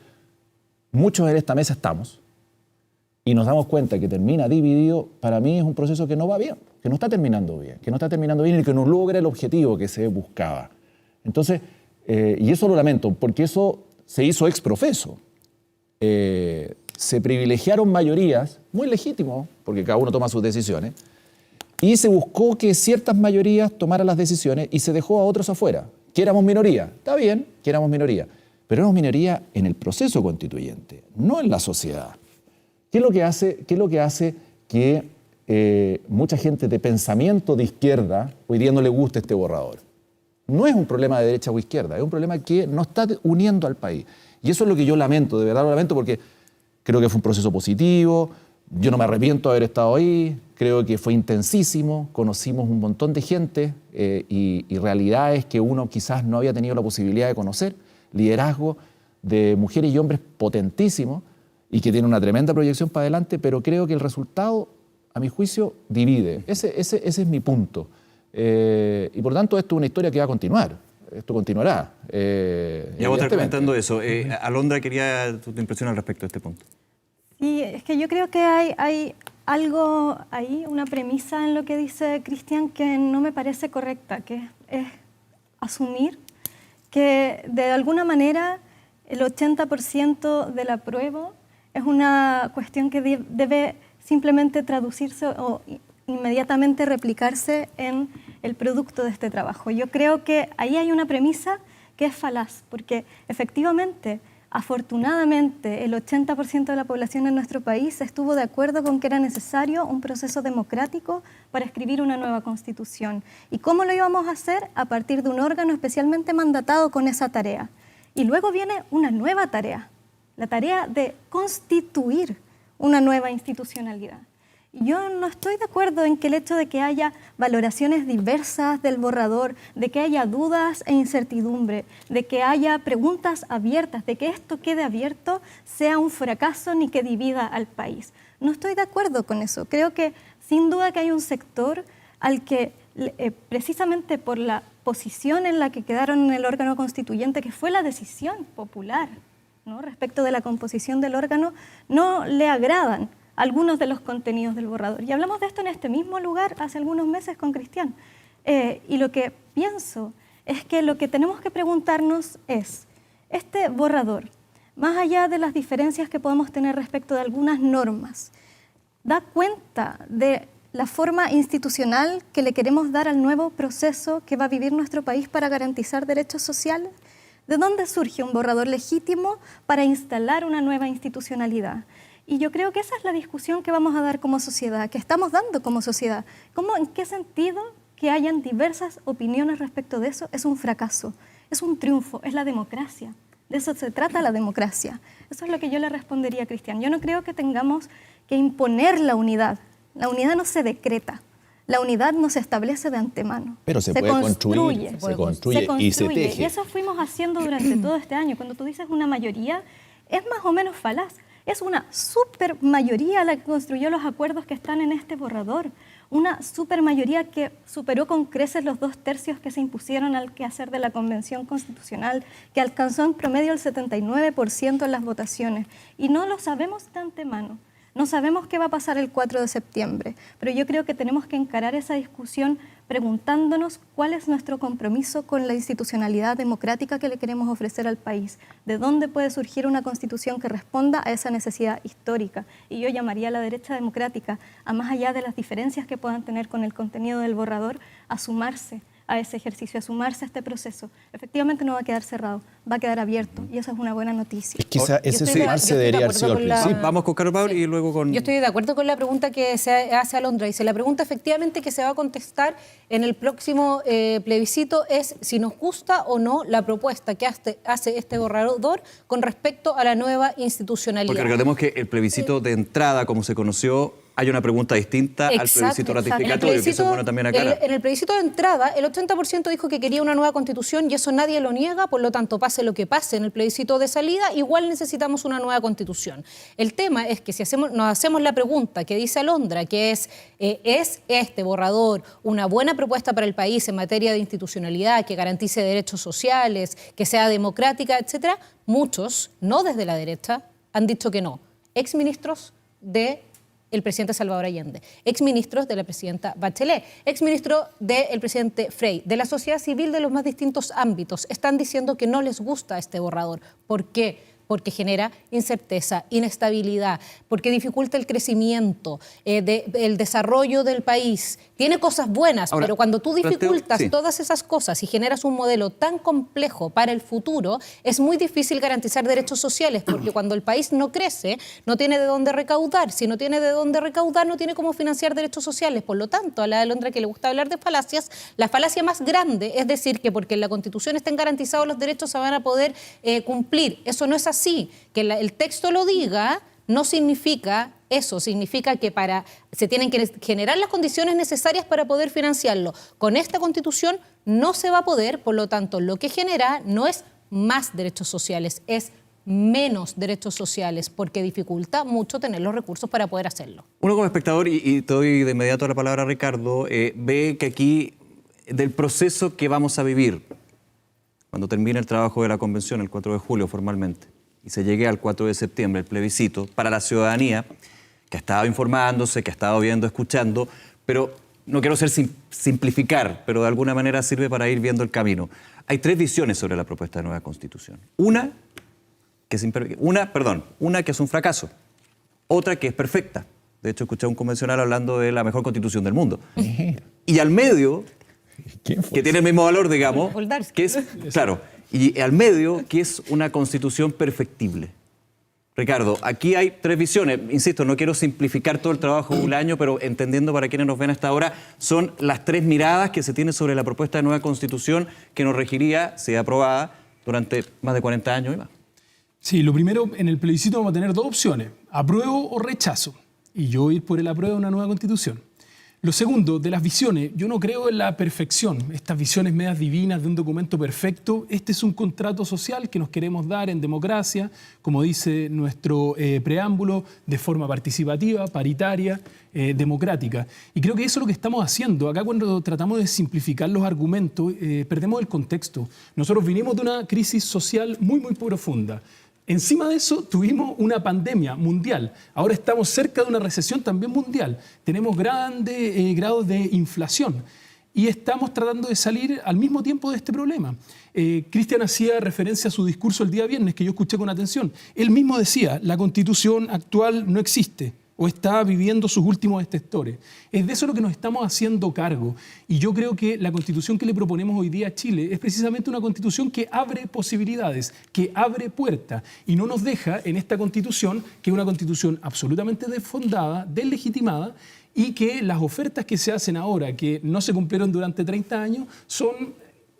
muchos en esta mesa estamos, y nos damos cuenta que termina dividido, para mí es un proceso que no va bien, que no está terminando bien, y que no logra el objetivo que se buscaba. Entonces, y eso lo lamento, porque eso se hizo ex profeso. Se privilegiaron mayorías, muy legítimo, porque cada uno toma sus decisiones, y se buscó que ciertas mayorías tomaran las decisiones y se dejó a otros afuera, que éramos minoría. Está bien que éramos minoría, pero éramos minoría en el proceso constituyente, no en la sociedad. ¿Qué es lo que hace que mucha gente de pensamiento de izquierda hoy día no le guste este borrador? No es un problema de derecha o izquierda, es un problema que no está uniendo al país. Y eso es lo que yo lamento, de verdad lo lamento, porque creo que fue un proceso positivo, yo no me arrepiento de haber estado ahí, creo que fue intensísimo, conocimos un montón de gente y realidades que uno quizás no había tenido la posibilidad de conocer, liderazgo de mujeres y hombres potentísimos y que tienen una tremenda proyección para adelante, pero creo que el resultado, a mi juicio, divide. Ese es mi punto. Y por tanto, esto es una historia que va a continuar. Esto continuará. Ya vos estás comentando eso. Alondra, quería tu impresión al respecto de este punto. Sí, es que yo creo que hay algo ahí, una premisa en lo que dice Cristian que no me parece correcta, que es asumir que de alguna manera el 80% del apruebo es una cuestión que debe simplemente traducirse o inmediatamente replicarse en el producto de este trabajo. Yo creo que ahí hay una premisa que es falaz, porque efectivamente, afortunadamente, el 80% de la población en nuestro país estuvo de acuerdo con que era necesario un proceso democrático para escribir una nueva constitución. ¿Y cómo lo íbamos a hacer? A partir de un órgano especialmente mandatado con esa tarea. Y luego viene una nueva tarea, la tarea de constituir una nueva institucionalidad. Yo no estoy de acuerdo en que el hecho de que haya valoraciones diversas del borrador, de que haya dudas e incertidumbre, de que haya preguntas abiertas, de que esto quede abierto, sea un fracaso ni que divida al país. No estoy de acuerdo con eso. Creo que sin duda que hay un sector al que precisamente por la posición en la que quedaron en el órgano constituyente, que fue la decisión popular, ¿no?, respecto de la composición del órgano, no le agradan algunos de los contenidos del borrador. Y hablamos de esto en este mismo lugar hace algunos meses con Cristian. Y lo que pienso es que lo que tenemos que preguntarnos es, este borrador, más allá de las diferencias que podemos tener respecto de algunas normas, da cuenta de la forma institucional que le queremos dar al nuevo proceso que va a vivir nuestro país para garantizar derechos sociales. ¿De dónde surge un borrador legítimo para instalar una nueva institucionalidad? Y yo creo que esa es la discusión que vamos a dar como sociedad, que estamos dando como sociedad. ¿En qué sentido que hayan diversas opiniones respecto de eso es un fracaso, es un triunfo, es la democracia. De eso se trata la democracia. Eso es lo que yo le respondería a Cristian. Yo no creo que tengamos que imponer la unidad. La unidad no se decreta. La unidad no se establece de antemano. Pero se puede construir, se construye y se teje. Y eso fuimos haciendo durante todo este año. Cuando tú dices una mayoría, es más o menos falaz. Es una supermayoría la que construyó los acuerdos que están en este borrador. Una supermayoría que superó con creces los 2/3 que se impusieron al quehacer de la Convención Constitucional, que alcanzó en promedio el 79% en las votaciones. Y no lo sabemos de antemano. No sabemos qué va a pasar el 4 de septiembre, pero yo creo que tenemos que encarar esa discusión preguntándonos cuál es nuestro compromiso con la institucionalidad democrática que le queremos ofrecer al país, de dónde puede surgir una constitución que responda a esa necesidad histórica. Y yo llamaría a la derecha democrática, a más allá de las diferencias que puedan tener con el contenido del borrador, a sumarse a ese ejercicio, a sumarse a este proceso. Efectivamente no va a quedar cerrado, va a quedar abierto y esa es una buena noticia. Quizá ese sumarse debería haber sido al principio. Vamos con Carol Bauer y luego con... Yo estoy de acuerdo con la pregunta que se hace Alondra. Dice, la pregunta efectivamente que se va a contestar en el próximo plebiscito es si nos gusta o no la propuesta que hace este borrador con respecto a la nueva institucionalidad. Porque recordemos que el plebiscito de entrada, como se conoció, hay una pregunta distinta al plebiscito ratificatorio, que eso es bueno también aclarar. En el plebiscito de entrada, el 80% dijo que quería una nueva constitución y eso nadie lo niega, por lo tanto, pase lo que pase en el plebiscito de salida, igual necesitamos una nueva constitución. El tema es que si nos hacemos la pregunta que dice Alondra, que ¿es este borrador una buena propuesta para el país en materia de institucionalidad, que garantice derechos sociales, que sea democrática, etcétera? Muchos, no desde la derecha, han dicho que no. Exministros del presidente Salvador Allende, exministros de la presidenta Bachelet, exministro del presidente Frey, de la sociedad civil de los más distintos ámbitos, están diciendo que no les gusta este borrador. ¿Por qué? Porque genera incerteza, inestabilidad, porque dificulta el crecimiento, el desarrollo del país. Tiene cosas buenas, pero cuando tú dificultas todas esas cosas y generas un modelo tan complejo para el futuro, es muy difícil garantizar derechos sociales, porque cuando el país no crece, no tiene de dónde recaudar. Si no tiene de dónde recaudar, no tiene cómo financiar derechos sociales. Por lo tanto, a la de Alondra, que le gusta hablar de falacias, la falacia más grande es decir que porque en la Constitución estén garantizados los derechos se van a poder cumplir. Eso no es así. Que el texto lo diga no significa eso, significa que se tienen que generar las condiciones necesarias para poder financiarlo. Con esta Constitución no se va a poder, por lo tanto, lo que genera no es más derechos sociales, es menos derechos sociales, porque dificulta mucho tener los recursos para poder hacerlo. Uno como espectador, y te doy de inmediato la palabra a Ricardo, ve que aquí, del proceso que vamos a vivir, cuando termine el trabajo de la convención el 4 de julio formalmente, y se llegue al 4 de septiembre, el plebiscito, para la ciudadanía, que ha estado informándose, que ha estado viendo, escuchando, pero no quiero simplificar, pero de alguna manera sirve para ir viendo el camino. Hay tres visiones sobre la propuesta de nueva Constitución. Una que es un fracaso, otra que es perfecta. De hecho, escuché a un convencional hablando de la mejor Constitución del mundo. Y al medio, que tiene el mismo valor, digamos, que es, claro, y al medio, que es una Constitución perfectible. Ricardo, aquí hay tres visiones. Insisto, no quiero simplificar todo el trabajo de un año, pero entendiendo para quienes nos ven hasta ahora, son las tres miradas que se tienen sobre la propuesta de nueva Constitución que nos regiría, si aprobada, durante más de 40 años y más. Sí, lo primero, en el plebiscito vamos a tener dos opciones, apruebo o rechazo. Y yo voy a ir por el apruebo de una nueva Constitución. Lo segundo, de las visiones, yo no creo en la perfección, estas visiones medias divinas de un documento perfecto. Este es un contrato social que nos queremos dar en democracia, como dice nuestro preámbulo, de forma participativa, paritaria, democrática. Y creo que eso es lo que estamos haciendo. Acá cuando tratamos de simplificar los argumentos, perdemos el contexto. Nosotros vinimos de una crisis social muy, muy profunda. Encima de eso tuvimos una pandemia mundial. Ahora estamos cerca de una recesión también mundial. Tenemos grandes grados de inflación y estamos tratando de salir al mismo tiempo de este problema. Cristian hacía referencia a su discurso el día viernes, que yo escuché con atención. Él mismo decía, la Constitución actual no existe. o está viviendo sus últimos estertores. Es de eso lo que nos estamos haciendo cargo. Y yo creo que la Constitución que le proponemos hoy día a Chile es precisamente una Constitución que abre posibilidades, que abre puertas y no nos deja en esta Constitución, que es una Constitución absolutamente desfondada, deslegitimada, y que las ofertas que se hacen ahora, que no se cumplieron durante 30 años,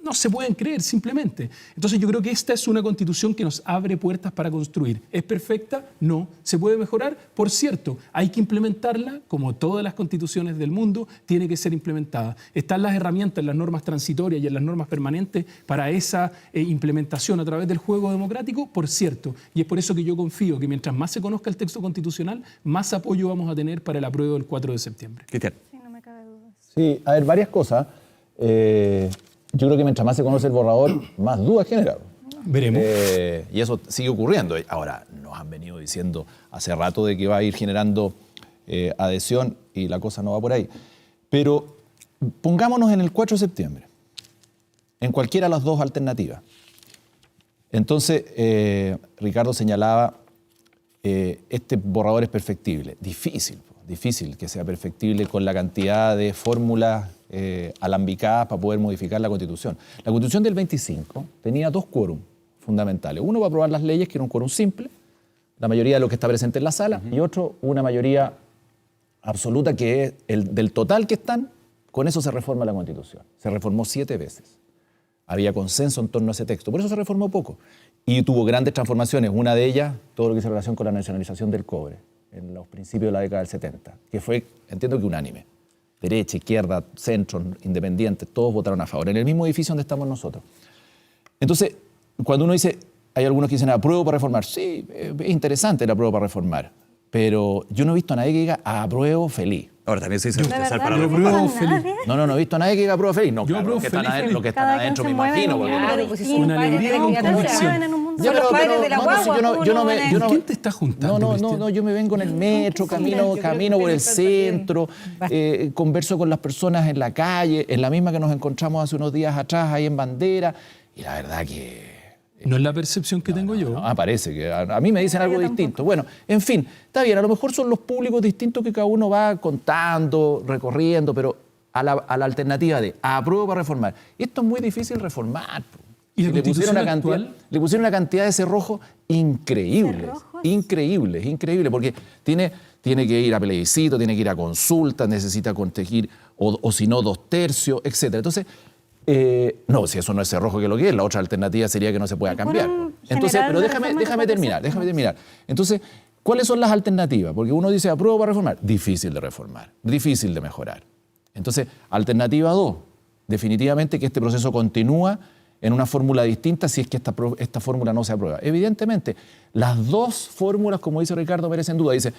no se pueden creer simplemente. Entonces yo creo que esta es una Constitución que nos abre puertas para construir. ¿Es perfecta? No. ¿Se puede mejorar? Por cierto, hay que implementarla, como todas las constituciones del mundo, tiene que ser implementada. Están las herramientas en las normas transitorias y en las normas permanentes para esa implementación a través del juego democrático, por cierto. Y es por eso que yo confío que mientras más se conozca el texto constitucional, más apoyo vamos a tener para el apruebo del 4 de septiembre. Cristian. Sí, no me cabe duda. Sí, a ver, varias cosas. Yo creo que mientras más se conoce el borrador, más dudas genera. Veremos. Y eso sigue ocurriendo. Ahora, nos han venido diciendo hace rato de que va a ir generando adhesión y la cosa no va por ahí. Pero pongámonos en el 4 de septiembre, en cualquiera de las dos alternativas. Entonces, Ricardo señalaba, este borrador es perfectible. Difícil que sea perfectible con la cantidad de fórmulas alambicadas para poder modificar la Constitución. La Constitución del 25 tenía dos quórum fundamentales. Uno para aprobar las leyes, que era un quórum simple, la mayoría de lo que está presente en la sala, y otro, una mayoría absoluta, que es el del total que están. Con eso se reforma la Constitución. Se reformó 7 veces. Había consenso en torno a ese texto. Por eso se reformó poco. Y tuvo grandes transformaciones. Una de ellas, todo lo que hizo relación con la nacionalización del cobre, en los principios de la década del 70, que fue, entiendo que unánime. Derecha, izquierda, centro, independientes, todos votaron a favor, en el mismo edificio donde estamos nosotros. Entonces, cuando uno dice, hay algunos que dicen, apruebo para reformar. Sí, es interesante el apruebo para reformar, pero yo no he visto a nadie que diga, apruebo feliz. Ahora también se dice ¿De rechazar verdad para no reformar. apruebo pasa feliz. nadie? No he visto a nadie que diga apruebo feliz. No, Yo claro, apruebo los que están feliz. adentro, los que están Cada quien adentro se me mueve en imagino. un porque- mundo Claro, pues si distinto. una alegría Cada con quien se convicción. mueve en un mundo Ya, Son los pero- padres de la no, guagua, si yo no- ¿cómo yo no no me- van a yo no- ¿Quién te está juntando, Cristian? Yo me vengo en el metro, camino creo por que el centro, converso con las personas en la calle, en la misma que nos encontramos hace unos días atrás ahí en Bandera, y la verdad que... No es la percepción que tengo yo. parece que a mí me dicen algo distinto. Bueno, en fin, está bien, a lo mejor son los públicos distintos que cada uno va contando, recorriendo, pero a la alternativa de apruebo para reformar. Esto es muy difícil reformar. ¿Y la le pusieron Constitución actual? le pusieron una cantidad de cerrojos increíbles, ¿Cerrojos? increíbles, porque tiene que ir a plebiscito, tiene que ir a consulta, necesita conseguir, o si no, 2/3, etc. Entonces, no, si eso no es cerrojo que lo que es, la otra alternativa sería que no se pueda El cambiar. quórum Entonces, general pero de déjame reforma terminar. Entonces, ¿cuáles son las alternativas? Porque uno dice, apruebo para reformar. Difícil de reformar, difícil de mejorar. Entonces, alternativa 2, definitivamente que este proceso continúa en una fórmula distinta si es que esta fórmula no se aprueba. Evidentemente, las dos fórmulas, como dice Ricardo, merecen duda. Dice,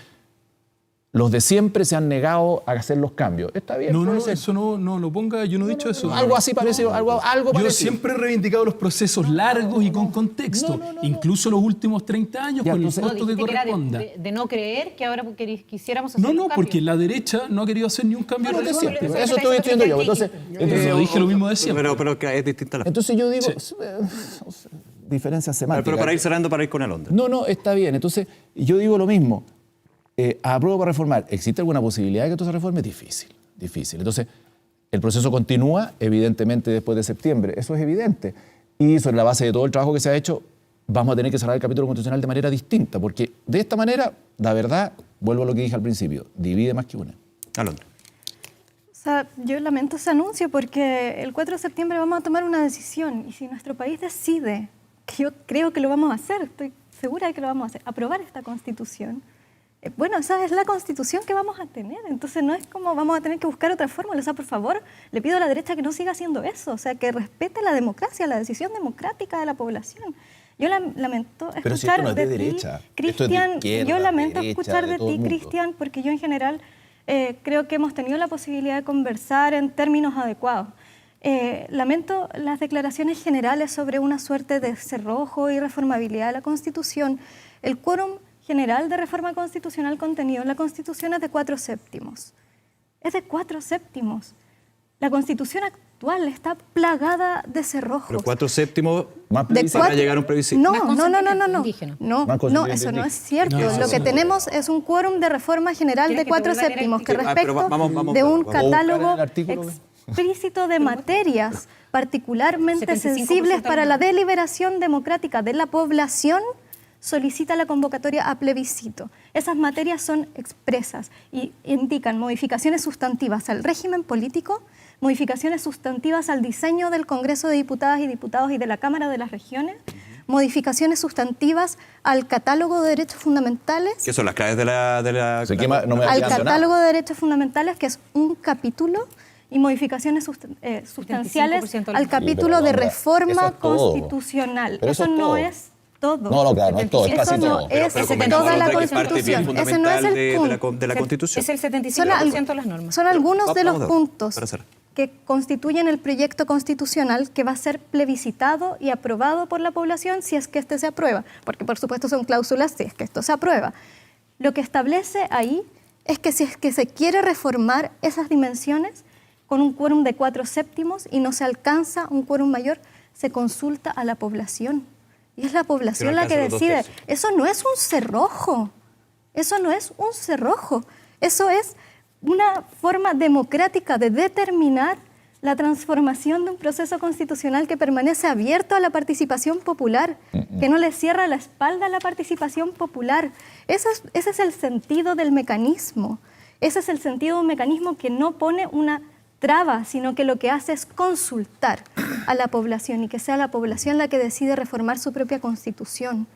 los de siempre se han negado a hacer los cambios. Está bien, No, puede ser. eso no lo ponga, yo no he dicho eso. Algo así parece, algo Yo parecido. siempre he reivindicado los procesos largos y con contexto, incluso los últimos 30 años, Ya, con el entonces- costo que dijiste que era corresponda. de no creer que ahora quisiéramos hacer No, un cambio. porque la derecha no ha querido hacer ni un cambio Bueno, de relevante. siempre. Eso Eso estoy diciendo yo. Yo dije lo mismo de siempre. Pero que es distinta la... Entonces yo digo, diferencias semánticas. Pero para ir cerrando, para ir con Alondra. No, está bien. Entonces yo digo lo mismo. Apruebo para reformar. ¿Existe alguna posibilidad de que esto se reforme? Difícil. Entonces, el proceso continúa, evidentemente, después de septiembre. Eso es evidente. Y sobre la base de todo el trabajo que se ha hecho, vamos a tener que cerrar el capítulo constitucional de manera distinta, porque de esta manera, la verdad, vuelvo a lo que dije al principio, divide más que una. Alondra. O sea, yo lamento ese anuncio porque el 4 de septiembre vamos a tomar una decisión y si nuestro país decide, que yo creo que lo vamos a hacer, estoy segura de que lo vamos a hacer, aprobar esta Constitución, bueno, esa es la Constitución que vamos a tener, entonces no es como vamos a tener que buscar otra fórmula, o sea, por favor, le pido a la derecha que no siga haciendo eso, o sea, que respete la democracia, la decisión democrática de la población. Yo lamento Pero si escuchar esto no es de de ti, derecha, esto es de Cristian, izquierda, yo lamento derecha, escuchar de de todo el ti, mundo. Cristian, porque yo en general creo que hemos tenido la posibilidad de conversar en términos adecuados. Lamento las declaraciones generales sobre una suerte de cerrojo y reformabilidad de la Constitución. El quórum general de reforma constitucional contenido en la Constitución es de 4/7. Es de 4/7. La Constitución actual está plagada de cerrojos. Pero 4/7 Más De plebiscito. van a llegar a un plebiscito. No, Más no, no, no, consentimiento no. indígena. No, Más no, consentimiento eso no indígena. es cierto. No, Lo que no. tenemos es un quórum de reforma general ¿Quieres de que te 4/7 que Ah, pero respecto vamos, de un vamos. catálogo el artículo. explícito de materias particularmente 75% sensibles para la no. deliberación democrática de la población, solicita la convocatoria a plebiscito. Esas materias son expresas y indican modificaciones sustantivas al régimen político, modificaciones sustantivas al diseño del Congreso de Diputadas y Diputados y de la Cámara de las Regiones, modificaciones sustantivas al catálogo de derechos fundamentales, ¿Qué son las claves de la... Así que no me al quedando nada. catálogo de derechos fundamentales, que es un capítulo, y modificaciones sustanciales 75% al capítulo pero, de hombre, reforma eso es todo. constitucional. Pero Eso eso es no todo. es todo. No, claro, no es todo, es Eso casi no todo. es Pero toda la convengamos que es parte bien Constitución. Ese no es fundamental el punto. de la Constitución. Es el Son, 75% de las normas. son algunos de los Vamos, puntos para cerrar. que constituyen el proyecto constitucional que va a ser plebiscitado y aprobado por la población si es que este se aprueba, porque por supuesto son cláusulas si es que esto se aprueba. Lo que establece ahí es que si es que se quiere reformar esas dimensiones con un quórum de 4/7 y no se alcanza un quórum mayor, se consulta a la población. Y es la población Que no la que alcanza los decide. 2/3. Eso no es un cerrojo. Eso no es un cerrojo. Eso es una forma democrática de determinar la transformación de un proceso constitucional que permanece abierto a la participación popular, que no le cierra la espalda a la participación popular. Ese es el sentido del mecanismo. Ese es el sentido de un mecanismo que no pone una traba, sino que lo que hace es consultar a la población y que sea la población la que decide reformar su propia constitución.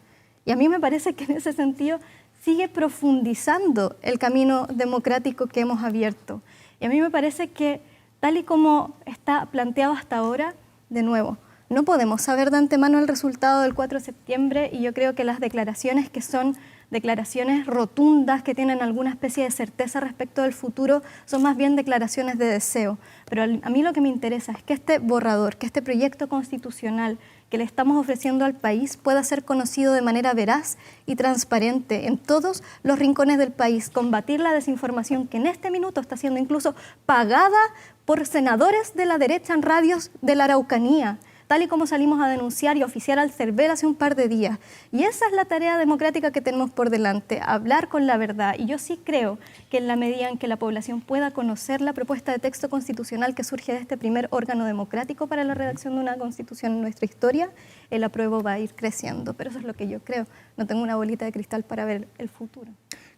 Y a mí me parece que en ese sentido sigue profundizando el camino democrático que hemos abierto. Y a mí me parece que, tal y como está planteado hasta ahora, de nuevo, no podemos saber de antemano el resultado del 4 de septiembre y yo creo que las declaraciones que son declaraciones rotundas, que tienen alguna especie de certeza respecto del futuro, son más bien declaraciones de deseo. Pero a mí lo que me interesa es que este borrador, que este proyecto constitucional que le estamos ofreciendo al país pueda ser conocido de manera veraz y transparente en todos los rincones del país, combatir la desinformación que en este minuto está siendo incluso pagada por senadores de la derecha en radios de la Araucanía, tal y como salimos a denunciar y oficiar al CERVEL hace un par de días. Y esa es la tarea democrática que tenemos por delante, hablar con la verdad. Y yo sí creo que en la medida en que la población pueda conocer la propuesta de texto constitucional que surge de este primer órgano democrático para la redacción de una constitución en nuestra historia, el apruebo va a ir creciendo. Pero eso es lo que yo creo. No tengo una bolita de cristal para ver el futuro.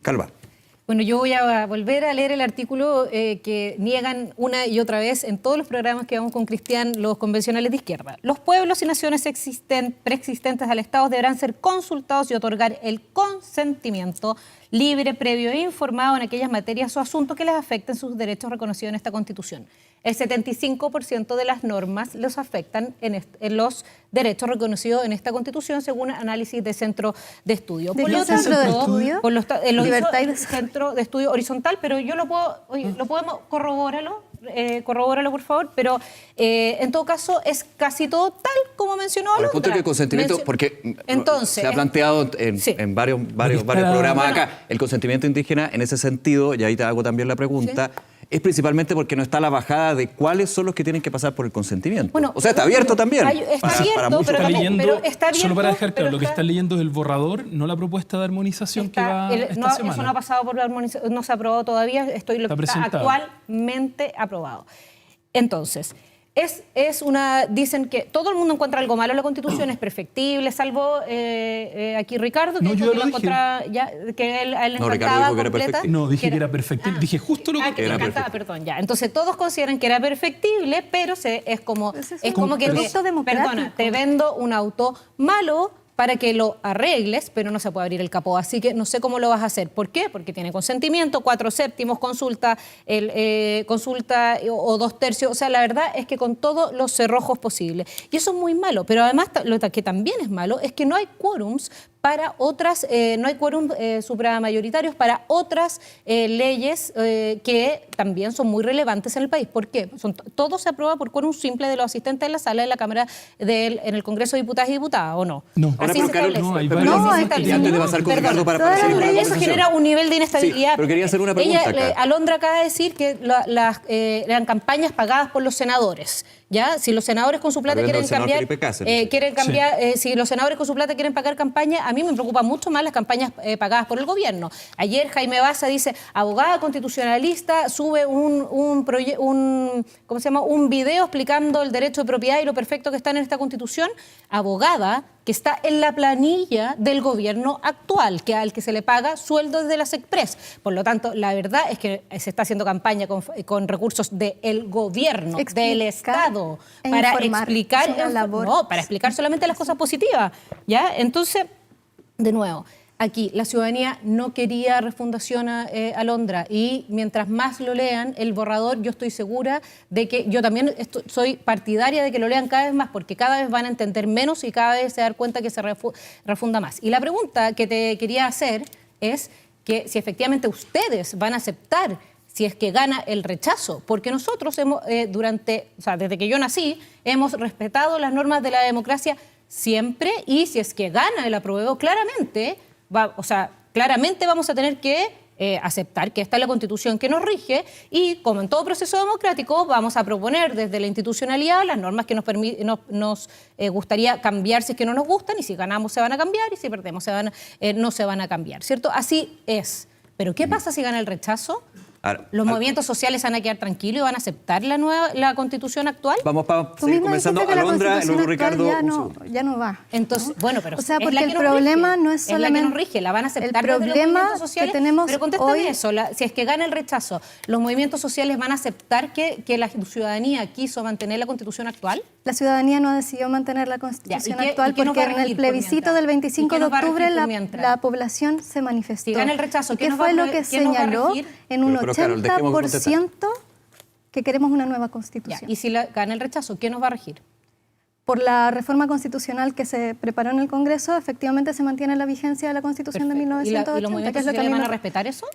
Calva. Bueno, yo voy a volver a leer el artículo que niegan una y otra vez en todos los programas que vamos con Cristian, los convencionales de izquierda. Los pueblos y naciones preexistentes al Estado deberán ser consultados y otorgar el consentimiento libre, previo e informado en aquellas materias o asuntos que les afecten sus derechos reconocidos en esta Constitución. El 75% de las normas los afectan en los derechos reconocidos en esta Constitución, según análisis de Centro de Estudio. ¿De qué centro de estudio? Por lo Libertad y hizo Centro de Estudio Horizontal, pero yo lo puedo, oye, lo podemos corrobóralo, por favor, pero en todo caso es casi todo tal como mencionó Ahora, el punto Alondra. es que el consentimiento, porque Entonces, se ha planteado sí. en varios programas acá, el consentimiento indígena en ese sentido, y ahí te hago también la pregunta, es principalmente porque no está la bajada de cuáles son los que tienen que pasar por el consentimiento. Bueno, o sea, está abierto también. Está abierto, muchos pero Está también- leyendo, pero está abierto, solo para dejar claro, pero lo que está- están leyendo es el borrador, no la propuesta de armonización que va esta no, semana. eso no ha pasado por la armonización, no se ha aprobado todavía, Está está presentado. actualmente aprobado. Entonces, dicen que todo el mundo encuentra algo malo en la Constitución, es perfectible, salvo aquí Ricardo, que No, dijo yo que lo la dije. encontraba, que a él le No, Ricardo encantaba dijo que era completa. perfectible. No, dije que era perfecto. Dije justo lo que... Que le Era encantaba, perfecto. perdón, ya. Entonces todos consideran que era perfectible, pero es como Ese es es un como que producto democrático. perdona, te vendo un auto malo para que lo arregles, pero no se puede abrir el capó. Así que no sé cómo lo vas a hacer. ¿Por qué? Porque tiene consentimiento, 4/7, consulta o 2/3. O sea, la verdad es que con todos los cerrojos posibles. Y eso es muy malo. Pero además, lo que también es malo es que no hay quórums para otras, no hay quórum supramayoritarios para otras leyes que también son muy relevantes en el país. ¿Por qué? Todo se aprueba por quórum simple de los asistentes de la sala de la Cámara en el Congreso de Diputados y Diputadas, ¿o no? No. Así se establece. no, hay Pero varios- así se No, establece. Y antes de pasar con Perdón. Ricardo para Todas seguir las con la leyes, eso conversación. genera un nivel de inestabilidad. Sí, pero quería hacer una pregunta acá. Alondra acaba de decir que eran campañas pagadas por los senadores. ¿Ya? Si los senadores con su plata Hablando quieren del senador cambiar, Felipe Cáceres. si los senadores con su plata quieren pagar campaña, a mí me preocupan mucho más las campañas pagadas por el gobierno. Ayer Jaime Baza dice, abogada constitucionalista, sube un video explicando el derecho de propiedad y lo perfecto que está en esta Constitución. Abogada que está en la planilla del gobierno actual, al que se le paga sueldo desde la SECPRES. Por lo tanto, la verdad es que se está haciendo campaña con recursos del gobierno, del Estado, e para informar. explicar, Es una labor. no, para explicar solamente las cosas positivas. ¿Ya? Entonces, de nuevo, aquí la ciudadanía no quería refundación a Alondra, y mientras más lo lean el borrador, yo estoy segura de que yo también soy partidaria de que lo lean cada vez más, porque cada vez van a entender menos y cada vez se dan cuenta que se refunda más. Y la pregunta que te quería hacer es que si efectivamente ustedes van a aceptar si es que gana el rechazo, porque nosotros hemos, desde que yo nací, hemos respetado las normas de la democracia siempre, y si es que gana el apruebo, claramente vamos a tener que aceptar que esta es la Constitución que nos rige, y como en todo proceso democrático vamos a proponer desde la institucionalidad las normas que nos gustaría cambiar si es que no nos gustan, y si ganamos se van a cambiar y si perdemos no se van a cambiar, ¿cierto? Así es. Pero ¿qué pasa si gana el rechazo? ¿Los movimientos sociales van a quedar tranquilos y van a aceptar la Constitución actual? Vamos para Tú seguir misma conversando. dijiste que la Alondra, Constitución luego Ricardo. actual un segundo. ya no va. Entonces, bueno, pero O sea, es porque la el que nos problema rige, no es es la que solamente- nos rige, la van a aceptar el desde los problema movimientos sociales. que tenemos Pero contéstame hoy- eso, si es que gana el rechazo, ¿los movimientos sociales van a aceptar que la ciudadanía quiso mantener la Constitución actual? La ciudadanía no decidió mantener la Constitución Ya, ¿y actual qué nos porque va a en el regir por plebiscito mientras? del ¿Y 25 qué de nos va a octubre regir por mientras? la población se manifestó. Si gana el rechazo, ¿Y ¿qué qué nos va fue a lo re- que qué nos va a señaló? regir? En un Pero, Carol, dejemos contestar. 80% que queremos una nueva Ya, Constitución. y si gana el rechazo, ¿qué nos va a regir? Por la reforma constitucional que se preparó en el Congreso, efectivamente se mantiene la vigencia de la Constitución de Perfecto. ¿Y 1980. los movimientos que es lo que a sociales mí van a me- respetar eso?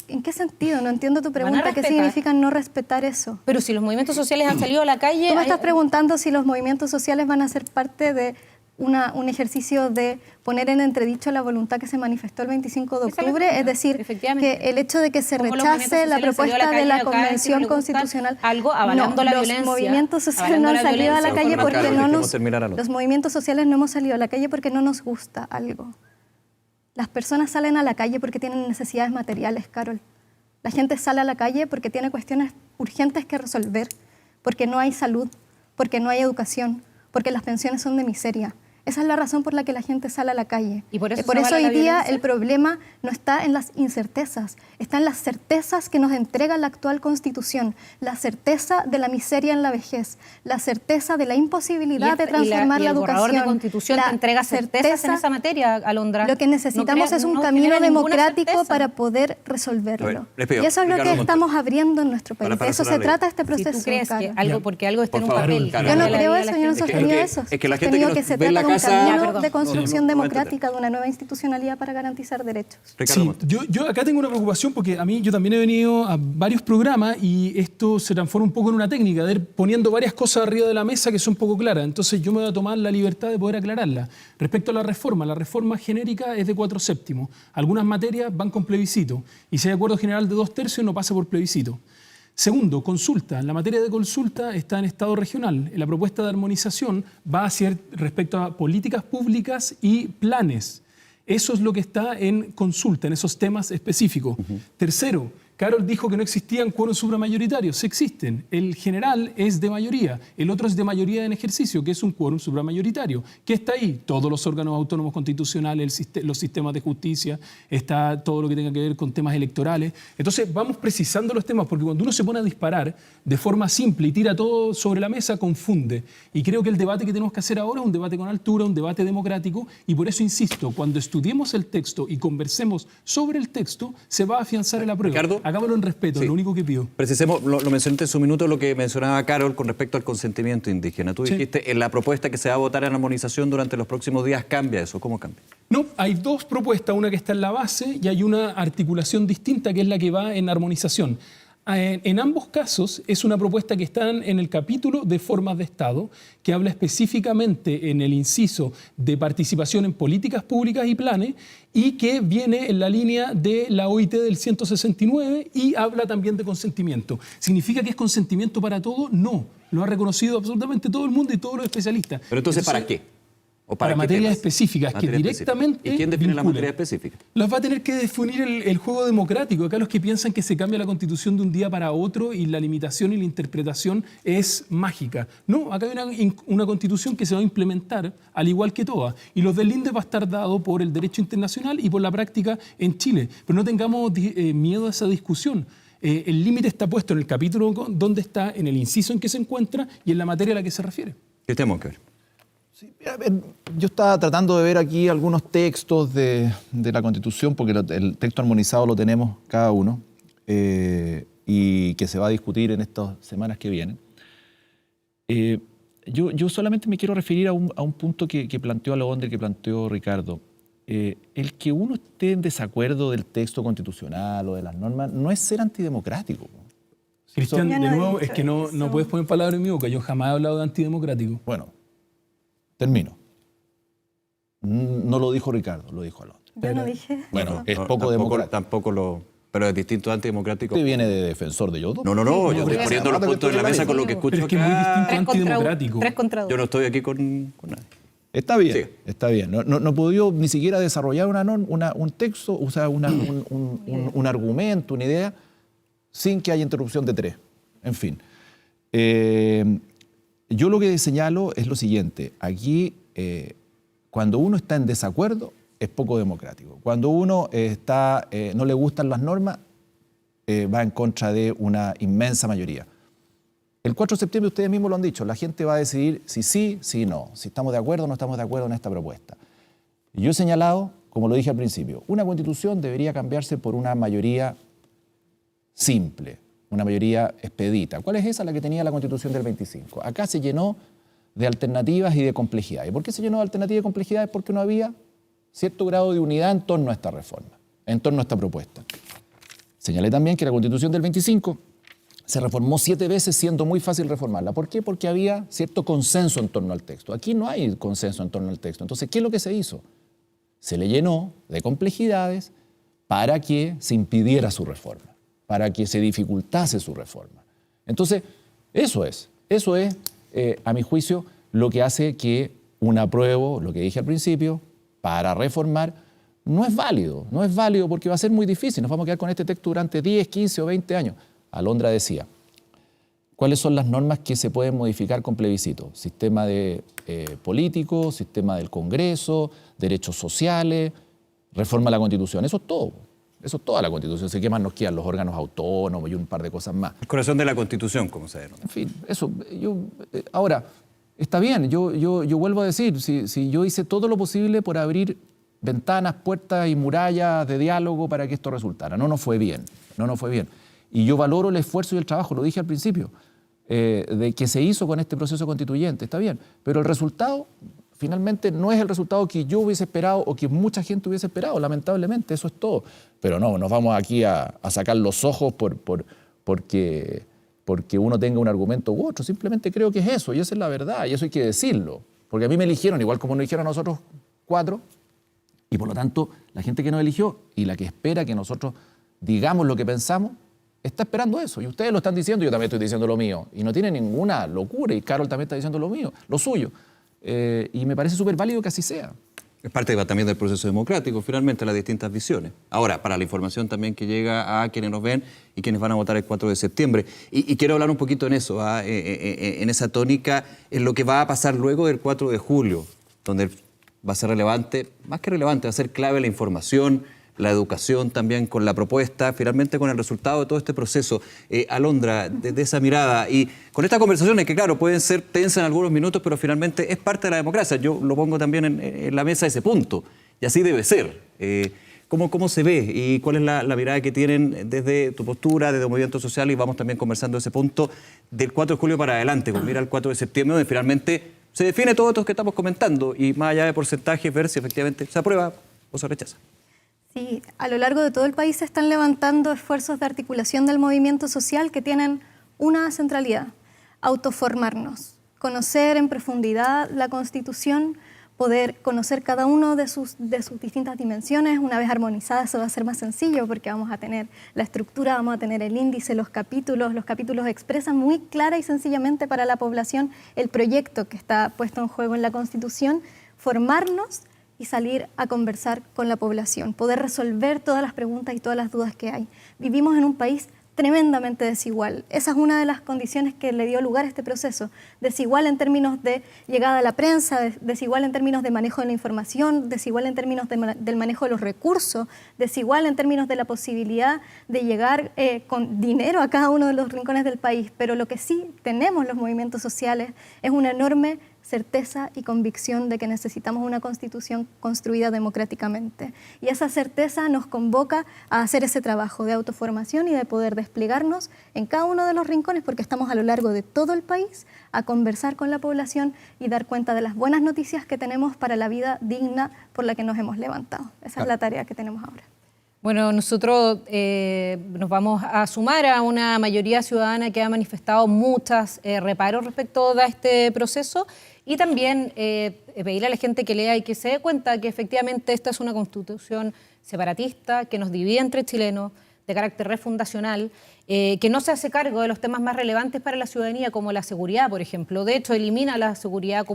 ¿En qué sentido? No entiendo tu ¿Van a pregunta. ¿Qué respetar? significa no respetar eso? Pero si los movimientos sociales han salido a la calle... Tú me hay- estás preguntando si los movimientos sociales van a ser parte de un ejercicio de poner en entredicho la voluntad que se manifestó el 25 de Esa es la octubre, pregunta, es decir, efectivamente. que el hecho de que se Como los movimientos rechace la sociales han salido a la propuesta de calle la acá a decir que Convención les gusta Constitucional, algo avalando la los violencia, movimientos sociales no han avalando la salido a la violencia, calle Carlos, porque no dejemos nos... terminar a Alondra. Los movimientos sociales no hemos salido a la calle porque no nos gusta algo. Las personas salen a la calle porque tienen necesidades materiales, Carol. La gente sale a la calle porque tiene cuestiones urgentes que resolver, porque no hay salud, porque no hay educación, porque las pensiones son de miseria. Esa es la razón por la que la gente sale a la calle. ¿Y por eso se avala hoy la día violencia? el problema no está en las incertezas, está en las certezas que nos entrega la actual Constitución, la certeza de la miseria en la vejez, la certeza de la imposibilidad de transformar y la el borrador educación. de Constitución la te entrega certezas en esa materia, Alondra. Lo que necesitamos es un camino democrático para poder resolverlo. A ver, les pido, Y eso es lo Ricardo que Montes. estamos abriendo en nuestro país. Para De eso se cerrarle. trata este Si proceso. tú crees que Carol. porque algo está en un Por favor, papel. Carol. Yo no cambia la creo vida de eso, la yo no he gente. sostenido que- eso. es que la He gente que sostenido nos que se ve en la trata de un casa- Ya, camino perdón. de construcción No, democrática, de una nueva institucionalidad para garantizar derechos. Ricardo Sí, Montes. yo acá tengo una preocupación porque yo también he venido a varios programas y esto se transforma un poco en una técnica de ir poniendo varias cosas arriba de la mesa que son poco claras. Entonces yo me voy a tomar la libertad de poder aclararla. Respecto a la reforma genérica es de 4/7. Algunas materias van con plebiscito y si hay acuerdo general de 2/3 no pasa por plebiscito. Segundo, consulta. La materia de consulta está en estado regional. La propuesta de armonización va a ser respecto a políticas públicas y planes. Eso es lo que está en consulta, en esos temas específicos. Tercero, Carol dijo que no existían quórum supramayoritarios. Sí existen. El general es de mayoría. El otro es de mayoría en ejercicio, que es un quórum supramayoritario. ¿Qué está ahí? Todos los órganos autónomos constitucionales, los sistemas de justicia, está todo lo que tenga que ver con temas electorales. Entonces vamos precisando los temas, porque cuando uno se pone a disparar de forma simple y tira todo sobre la mesa, confunde. Y creo que el debate que tenemos que hacer ahora es un debate con altura, un debate democrático, y por eso insisto, cuando estudiemos el texto y conversemos sobre el texto, se va a afianzar el apruebo. Ricardo. hagámoslo en respeto, Sí. lo único que pido. Precisemos, lo mencionaste en su minuto, lo que mencionaba Carol con respecto al consentimiento indígena. Tú Sí. dijiste, en la propuesta que se va a votar en armonización durante los próximos días, ¿cambia eso? ¿Cómo cambia? No, hay dos propuestas, una que está en la base y hay una articulación distinta que es la que va en armonización. En ambos casos es una propuesta que está en el capítulo de formas de Estado, que habla específicamente en el inciso de participación en políticas públicas y planes, y que viene en la línea de la OIT del 169 y habla también de consentimiento. ¿Significa que es consentimiento para todo? No, lo ha reconocido absolutamente todo el mundo y todos los especialistas. Pero entonces, ¿para qué? ¿O Para qué materias temas? específicas Materia que directamente específica. ¿Y quién define la vinculen. materia específica? Las va a tener que definir el juego democrático. Acá los que piensan que se cambia la Constitución de un día para otro y la limitación y la interpretación es mágica. No, acá hay una Constitución que se va a implementar al igual que todas. Y los deslindes va a estar dado por el derecho internacional y por la práctica en Chile. Pero no tengamos miedo a esa discusión. El límite está puesto en el capítulo donde está, en el inciso en que se encuentra y en la materia a la que se refiere. ¿Qué tenemos que ver? A ver, yo estaba tratando de ver aquí algunos textos de la Constitución, porque el texto armonizado lo tenemos cada uno, y que se va a discutir en estas semanas que vienen. Yo solamente me quiero referir a un punto que planteó Alondra y que planteó Ricardo. El que uno esté en desacuerdo del texto constitucional o de las normas no es ser antidemocrático. Cristian, Yo de no he nuevo, dicho es que no eso. puedes poner palabras en mi boca. Yo jamás he hablado de antidemocrático. Bueno, termino. No lo dijo Ricardo, lo dijo Alondra. Yo no dije. Bueno, es No, poco democrático. Tampoco lo... Pero es distinto a antidemocrático. ¿Usted viene de defensor de Yodo? No, yo estoy pero poniendo los aparte puntos en la que mesa estoy con lo que hablando. escucho Pero es que es muy acá. distinto a 3 contra 1. antidemocrático. 3 contra 2. Yo no estoy aquí con nadie. Está bien, Sí. está bien. No he podido ni siquiera desarrollar un texto, o sea, un argumento, una idea, sin que haya interrupción de tres. En fin. Yo lo que señalo es lo siguiente. Aquí, cuando uno está en desacuerdo, es poco democrático. Cuando uno no le gustan las normas, va en contra de una inmensa mayoría. El 4 de septiembre ustedes mismos lo han dicho, la gente va a decidir si sí, si no, si estamos de acuerdo o no estamos de acuerdo en esta propuesta. Yo he señalado, como lo dije al principio, una constitución debería cambiarse por una mayoría simple, una mayoría expedita. ¿Cuál es esa? La que tenía la constitución del 25. Acá se llenó de alternativas y de complejidades. ¿Por qué se llenó de alternativas y complejidades? Porque no había cierto grado de unidad en torno a esta reforma, en torno a esta propuesta. Señalé también que la constitución del 25 se reformó 7 veces, siendo muy fácil reformarla. ¿Por qué? Porque había cierto consenso en torno al texto. Aquí no hay consenso en torno al texto. Entonces, ¿qué es lo que se hizo? Se le llenó de complejidades para que se impidiera su reforma, para que se dificultase su reforma. Entonces, eso es, a mi juicio, lo que hace que un apruebo, lo que dije al principio, para reformar, no es válido porque va a ser muy difícil. Nos vamos a quedar con este texto durante 10, 15 o 20 años. Alondra decía, ¿cuáles son las normas que se pueden modificar con plebiscito? Sistema político, sistema del Congreso, derechos sociales, reforma de la Constitución. Eso es todo. Eso es toda la Constitución. ¿Qué más nos quedan? Los órganos autónomos y un par de cosas más. El corazón de la Constitución, como se denomina. En fin, eso. Ahora, está bien, yo vuelvo a decir, si yo hice todo lo posible por abrir ventanas, puertas y murallas de diálogo para que esto resultara. No nos fue bien. Y yo valoro el esfuerzo y el trabajo, lo dije al principio, de que se hizo con este proceso constituyente, está bien, pero el resultado finalmente no es el resultado que yo hubiese esperado o que mucha gente hubiese esperado, lamentablemente, eso es todo. Pero no, nos vamos aquí a sacar los ojos porque uno tenga un argumento u otro, simplemente creo que es eso, y esa es la verdad, y eso hay que decirlo, porque a mí me eligieron, igual como nos eligieron a nosotros 4, y por lo tanto, la gente que nos eligió y la que espera que nosotros digamos lo que pensamos, está esperando eso. Y ustedes lo están diciendo, yo también estoy diciendo lo mío. Y no tiene ninguna locura. Y Carol también está diciendo lo mío, lo suyo. Y me parece súper válido que así sea. Es parte también del proceso democrático, finalmente, las distintas visiones. Ahora, para la información también que llega a quienes nos ven y quienes van a votar el 4 de septiembre. Y quiero hablar un poquito en eso, en esa tónica, en lo que va a pasar luego del 4 de julio, donde va a ser relevante, más que relevante, va a ser clave la información, la educación también con la propuesta, finalmente con el resultado de todo este proceso. Alondra, desde esa mirada y con estas conversaciones que, claro, pueden ser tensas en algunos minutos, pero finalmente es parte de la democracia. Yo lo pongo también en la mesa ese punto, y así debe ser. ¿Cómo se ve y cuál es la mirada que tienen desde tu postura, desde el movimiento social? Y vamos también conversando ese punto del 4 de julio para adelante, con mira al 4 de septiembre, donde finalmente se define todo esto que estamos comentando y más allá de porcentajes, ver si efectivamente se aprueba o se rechaza. Sí, a lo largo de todo el país se están levantando esfuerzos de articulación del movimiento social que tienen una centralidad: autoformarnos, conocer en profundidad la Constitución, poder conocer cada uno de sus distintas dimensiones. Una vez armonizada eso va a ser más sencillo porque vamos a tener la estructura, vamos a tener el índice, los capítulos expresan muy clara y sencillamente para la población el proyecto que está puesto en juego en la Constitución, formarnos y salir a conversar con la población, poder resolver todas las preguntas y todas las dudas que hay. Vivimos en un país tremendamente desigual. Esa es una de las condiciones que le dio lugar a este proceso. Desigual en términos de llegada a la prensa, desigual en términos de manejo de la información, desigual en términos del manejo de los recursos, desigual en términos de la posibilidad de llegar con dinero a cada uno de los rincones del país. Pero lo que sí tenemos los movimientos sociales es una enorme certeza y convicción de que necesitamos una Constitución construida democráticamente. Y esa certeza nos convoca a hacer ese trabajo de autoformación y de poder desplegarnos en cada uno de los rincones, porque estamos a lo largo de todo el país a conversar con la población y dar cuenta de las buenas noticias que tenemos para la vida digna por la que nos hemos levantado. Esa es la tarea que tenemos ahora. Bueno, nosotros nos vamos a sumar a una mayoría ciudadana que ha manifestado muchos reparos respecto a este proceso y también pedirle a la gente que lea y que se dé cuenta que efectivamente esta es una constitución separatista que nos divide entre chilenos, de carácter refundacional, que no se hace cargo de los temas más relevantes para la ciudadanía, como la seguridad, por ejemplo. De hecho, elimina la seguridad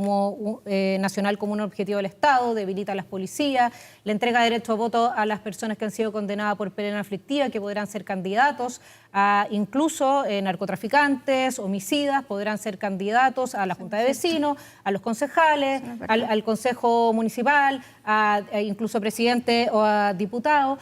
nacional como un objetivo del Estado, debilita a las policías, le entrega derecho a voto a las personas que han sido condenadas por pena aflictiva, que podrán ser candidatos, incluso narcotraficantes, homicidas, podrán ser candidatos a la Junta de Vecinos, a los concejales, al Consejo Municipal, incluso a presidente o a diputado,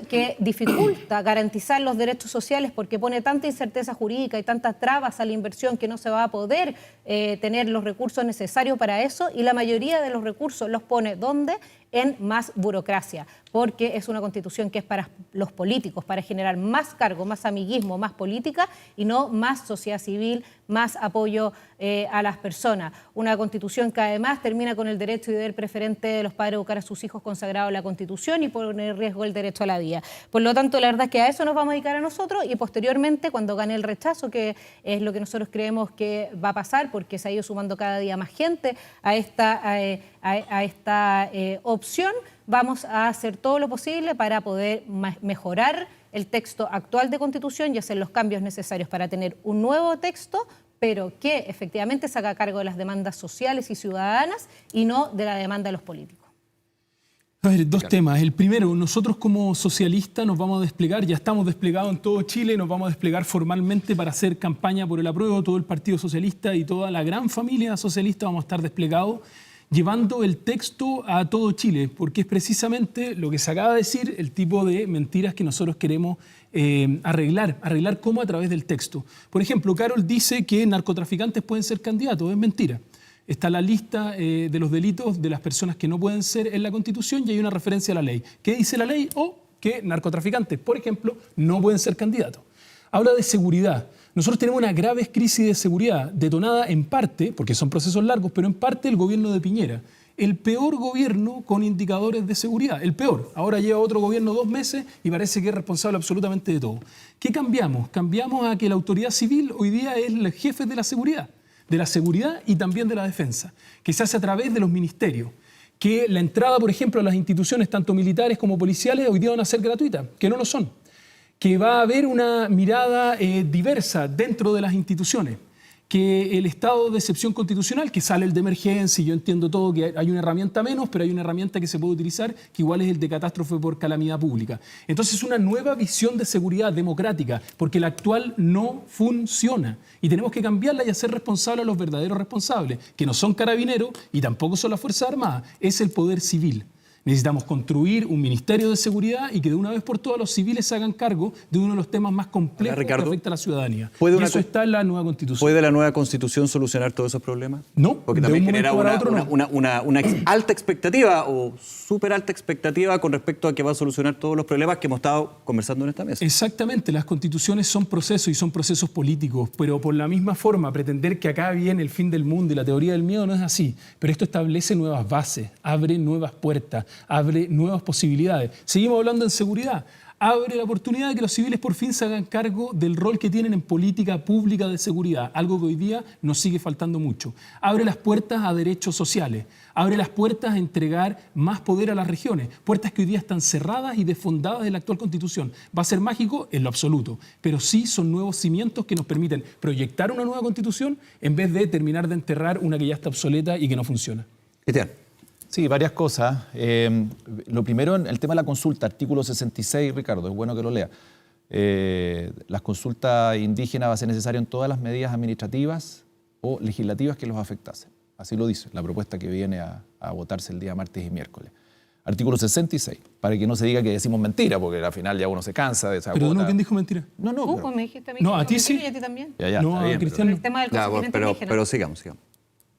que dificulta garantizar los derechos sociales porque pone tanta incerteza jurídica y tantas trabas a la inversión que no se va a poder tener los recursos necesarios para eso, y la mayoría de los recursos los pone ¿dónde? En más burocracia, porque es una constitución que es para los políticos, para generar más cargo, más amiguismo, más política y no más sociedad civil, más apoyo a las personas. Una constitución que además termina con el derecho y deber preferente de los padres a educar a sus hijos consagrado en la Constitución y pone en riesgo el derecho a la vida. Por lo tanto, la verdad es que a eso nos vamos a dedicar a nosotros y posteriormente, cuando gane el rechazo, que es lo que nosotros creemos que va a pasar, porque se ha ido sumando cada día más gente a esta opción, vamos a hacer todo lo posible para poder mejorar el texto actual de Constitución y hacer los cambios necesarios para tener un nuevo texto, pero que efectivamente se haga cargo de las demandas sociales y ciudadanas y no de la demanda de los políticos. A ver, dos temas. El primero, nosotros como socialistas nos vamos a desplegar, ya estamos desplegados en todo Chile, nos vamos a desplegar formalmente para hacer campaña por el apruebo. Todo el Partido Socialista y toda la gran familia socialista vamos a estar desplegados llevando el texto a todo Chile, porque es precisamente lo que se acaba de decir, el tipo de mentiras que nosotros queremos arreglar cómo a través del texto. Por ejemplo, Carol dice que narcotraficantes pueden ser candidatos, es mentira. Está la lista de los delitos de las personas que no pueden ser en la Constitución y hay una referencia a la ley. ¿Qué dice la ley? O que narcotraficantes, por ejemplo, no pueden ser candidatos. Habla de seguridad. Nosotros tenemos una grave crisis de seguridad, detonada en parte, porque son procesos largos, pero en parte el gobierno de Piñera. El peor gobierno con indicadores de seguridad, el peor. Ahora lleva otro gobierno 2 meses y parece que es responsable absolutamente de todo. ¿Qué cambiamos? Cambiamos a que la autoridad civil hoy día es el jefe de la seguridad y también de la defensa, que se hace a través de los ministerios. Que la entrada, por ejemplo, a las instituciones, tanto militares como policiales, hoy día van a ser gratuitas, que no lo son. Que va a haber una mirada diversa dentro de las instituciones, que el estado de excepción constitucional, que sale el de emergencia, y yo entiendo todo, que hay una herramienta menos, pero hay una herramienta que se puede utilizar, que igual es el de catástrofe por calamidad pública. Entonces es una nueva visión de seguridad democrática, porque la actual no funciona. Y tenemos que cambiarla y hacer responsable a los verdaderos responsables, que no son carabineros y tampoco son las Fuerzas Armadas, es el poder civil. Necesitamos construir un Ministerio de Seguridad y que de una vez por todas los civiles se hagan cargo de uno de los temas más complejos que afecta a la ciudadanía. Y eso está en la nueva Constitución. ¿Puede la nueva Constitución solucionar todos esos problemas? No, porque de también un genera momento para otro, una alta expectativa o súper alta expectativa con respecto a que va a solucionar todos los problemas que hemos estado conversando en esta mesa. Exactamente, las constituciones son procesos y son procesos políticos, pero por la misma forma pretender que acá viene el fin del mundo y la teoría del miedo no es así. Pero esto establece nuevas bases, abre nuevas puertas, abre nuevas posibilidades. Seguimos hablando en seguridad. Abre la oportunidad de que los civiles por fin se hagan cargo del rol que tienen en política pública de seguridad, algo que hoy día nos sigue faltando mucho. Abre las puertas a derechos sociales, abre las puertas a entregar más poder a las regiones, puertas que hoy día están cerradas y desfondadas en la actual Constitución. ¿Va a ser mágico? En lo absoluto, pero sí son nuevos cimientos que nos permiten proyectar una nueva Constitución en vez de terminar de enterrar una que ya está obsoleta y que no funciona. Cristian. Sí, varias cosas. Lo primero, el tema de la consulta, artículo 66, Ricardo, es bueno que lo lea. Las consultas indígenas va a ser necesario en todas las medidas administrativas o legislativas que los afectasen. Así lo dice la propuesta que viene a votarse el día martes y miércoles. Artículo 66, para que no se diga que decimos mentira, porque al final ya uno se cansa de esa ¿Pero cuota. ¿quién dijo mentira? No, no. Pues me dijiste a mí No, que a ti mentira sí. y a ti también. Ya, No, está bien, Cristian. El tema del consentimiento indígena. Pero sigamos.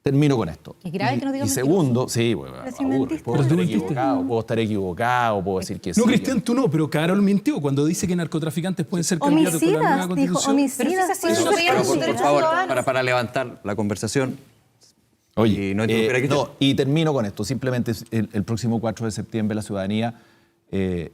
Termino con esto. Es grave que nos digan y mentirosos. segundo, sí, bueno, Pero si aburre. mentiste. Puedo Pero estar tú mentiste. equivocado, puedo decir que sí. No, Cristian, tú no, pero Carol mintió cuando dice que narcotraficantes pueden ser candidatos con la nueva Homicidas, dijo, Constitución. Pero si es homicidas. así, pueden eso ser se llama Pero, un por derecho favor, ciudadano. para levantar la conversación. Oye, Y no interrumpir a Cristian. y termino con esto. Simplemente el próximo 4 de septiembre la ciudadanía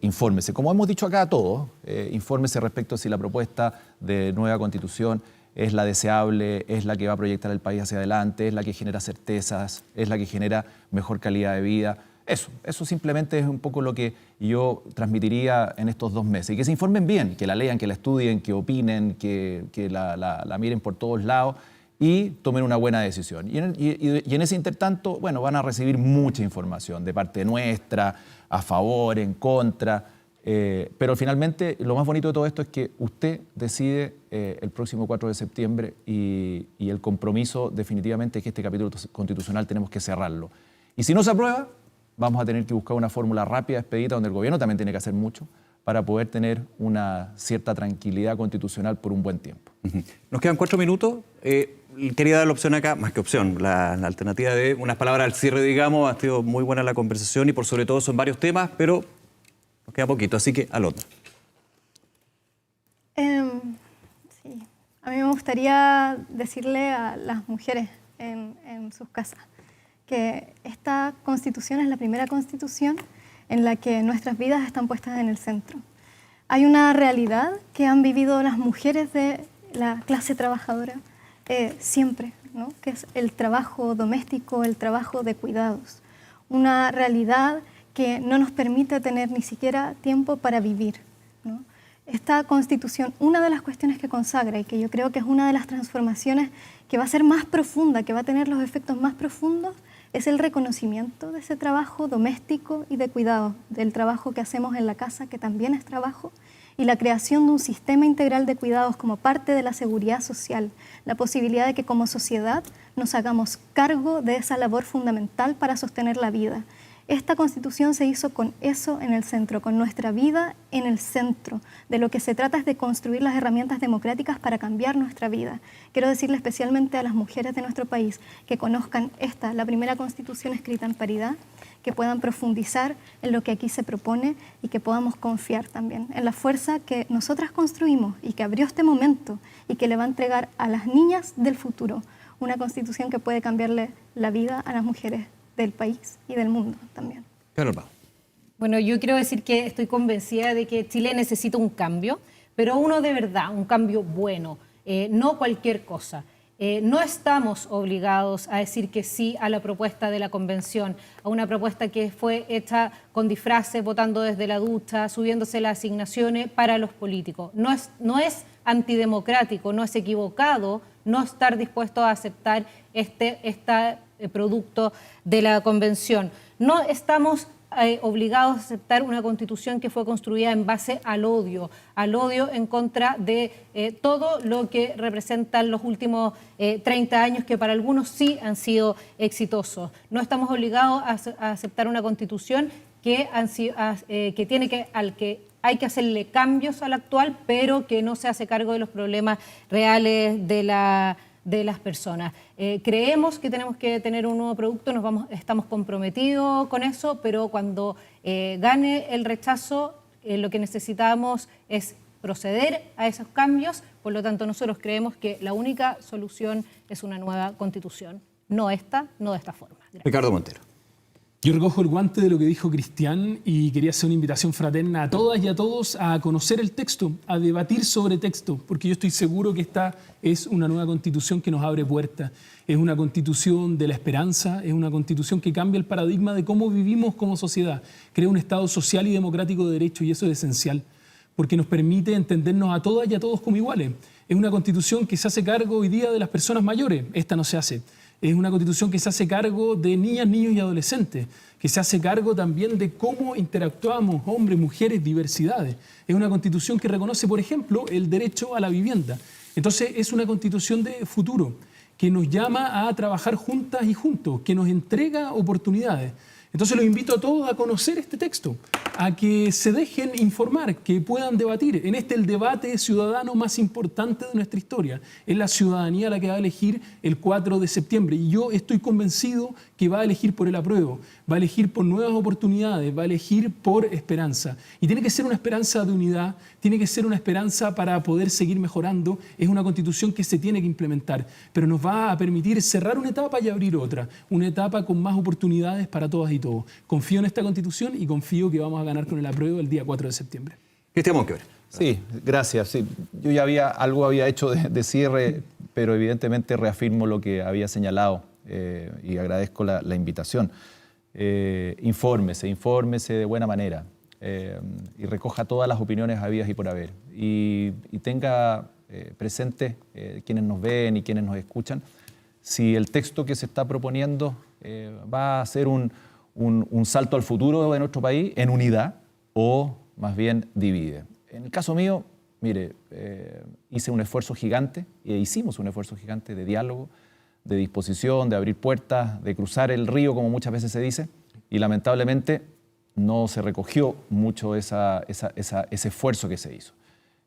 infórmese. Como hemos dicho acá a todos, infórmese respecto a si la propuesta de nueva Constitución es la deseable, es la que va a proyectar el país hacia adelante, es la que genera certezas, es la que genera mejor calidad de vida. Eso simplemente es un poco lo que yo transmitiría en estos 2 meses. Y que se informen bien, que la lean, que la estudien, que opinen, que la miren por todos lados y tomen una buena decisión. Y en ese intertanto, bueno, van a recibir mucha información de parte nuestra, a favor, en contra. Pero finalmente lo más bonito de todo esto es que usted decide el próximo 4 de septiembre y el compromiso definitivamente es que este capítulo constitucional tenemos que cerrarlo. Y si no se aprueba, vamos a tener que buscar una fórmula rápida, expedita, donde el gobierno también tiene que hacer mucho para poder tener una cierta tranquilidad constitucional por un buen tiempo. Nos quedan 4 minutos. Quería dar la opción acá, más que opción, la alternativa de unas palabras al cierre, digamos. Ha sido muy buena la conversación y por sobre todo son varios temas, pero nos queda poquito, así que al otro. Sí, a mí me gustaría decirle a las mujeres en sus casas que esta constitución es la primera constitución en la que nuestras vidas están puestas en el centro. Hay una realidad que han vivido las mujeres de la clase trabajadora siempre, ¿no? Que es el trabajo doméstico, el trabajo de cuidados. Una realidad que no nos permite tener ni siquiera tiempo para vivir, ¿no? Esta Constitución, una de las cuestiones que consagra y que yo creo que es una de las transformaciones que va a ser más profunda, que va a tener los efectos más profundos, es el reconocimiento de ese trabajo doméstico y de cuidado, del trabajo que hacemos en la casa, que también es trabajo, y la creación de un sistema integral de cuidados como parte de la seguridad social, la posibilidad de que como sociedad nos hagamos cargo de esa labor fundamental para sostener la vida. Esta Constitución se hizo con eso en el centro, con nuestra vida en el centro. De lo que se trata es de construir las herramientas democráticas para cambiar nuestra vida. Quiero decirle especialmente a las mujeres de nuestro país que conozcan esta, la primera Constitución escrita en paridad, que puedan profundizar en lo que aquí se propone y que podamos confiar también en la fuerza que nosotras construimos y que abrió este momento y que le va a entregar a las niñas del futuro una Constitución que puede cambiarle la vida a las mujeres del país y del mundo también. Carol Pau. Bueno, yo quiero decir que estoy convencida de que Chile necesita un cambio, pero uno de verdad, un cambio bueno, no cualquier cosa. No estamos obligados a decir que sí a la propuesta de la convención, a una propuesta que fue hecha con disfraces, votando desde la ducha, subiéndose las asignaciones para los políticos. No es antidemocrático, no es equivocado no estar dispuesto a aceptar este producto de la convención. No estamos obligados a aceptar una constitución que fue construida en base al odio en contra de todo lo que representan los últimos 30 años, que para algunos sí han sido exitosos. No estamos obligados a aceptar una constitución que al que hay que hacerle cambios al actual, pero que no se hace cargo de los problemas reales de las personas. Creemos que tenemos que tener un nuevo producto, estamos comprometidos con eso, pero cuando gane el rechazo, lo que necesitamos es proceder a esos cambios. Por lo tanto, nosotros creemos que la única solución es una nueva Constitución, no de esta forma. Gracias. Ricardo Montero. Yo recojo el guante de lo que dijo Cristian y quería hacer una invitación fraterna a todas y a todos a conocer el texto, a debatir sobre texto, porque yo estoy seguro que esta es una nueva constitución que nos abre puertas. Es una constitución de la esperanza, es una constitución que cambia el paradigma de cómo vivimos como sociedad. Crea un Estado social y democrático de derecho y eso es esencial, porque nos permite entendernos a todas y a todos como iguales. Es una constitución que se hace cargo hoy día de las personas mayores, esta no se hace. Es una constitución que se hace cargo de niñas, niños y adolescentes, que se hace cargo también de cómo interactuamos hombres, mujeres, diversidades. Es una constitución que reconoce, por ejemplo, el derecho a la vivienda. Entonces es una constitución de futuro, que nos llama a trabajar juntas y juntos, que nos entrega oportunidades. Entonces los invito a todos a conocer este texto, a que se dejen informar, que puedan debatir. En el debate ciudadano más importante de nuestra historia. Es la ciudadanía la que va a elegir el 4 de septiembre. Y yo estoy convencido que va a elegir por el apruebo, va a elegir por nuevas oportunidades, va a elegir por esperanza. Y tiene que ser una esperanza de unidad, tiene que ser una esperanza para poder seguir mejorando. Es una constitución que se tiene que implementar, pero nos va a permitir cerrar una etapa y abrir otra. Una etapa con más oportunidades para todas y todos. Confío en esta constitución y confío que vamos a ganar con el apruebo el día 4 de septiembre. Cristian Monkeberg. Sí, gracias. Sí, yo ya había hecho de cierre, pero evidentemente reafirmo lo que había señalado y agradezco la invitación. Infórmese de buena manera y recoja todas las opiniones habidas y por haber. Y tenga presente quienes nos ven y quienes nos escuchan, si el texto que se está proponiendo va a ser un salto al futuro de nuestro país en unidad o más bien divide. En el caso mío, mire, hicimos un esfuerzo gigante de diálogo, de disposición, de abrir puertas, de cruzar el río, como muchas veces se dice, y lamentablemente no se recogió mucho ese esfuerzo que se hizo.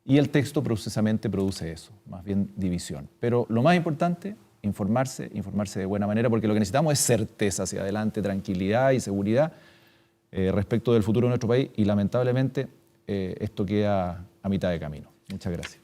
Y el texto precisamente produce eso, más bien división. Pero lo más importante, informarse de buena manera, porque lo que necesitamos es certeza hacia adelante, tranquilidad y seguridad respecto del futuro de nuestro país, y lamentablemente esto queda a mitad de camino. Muchas gracias.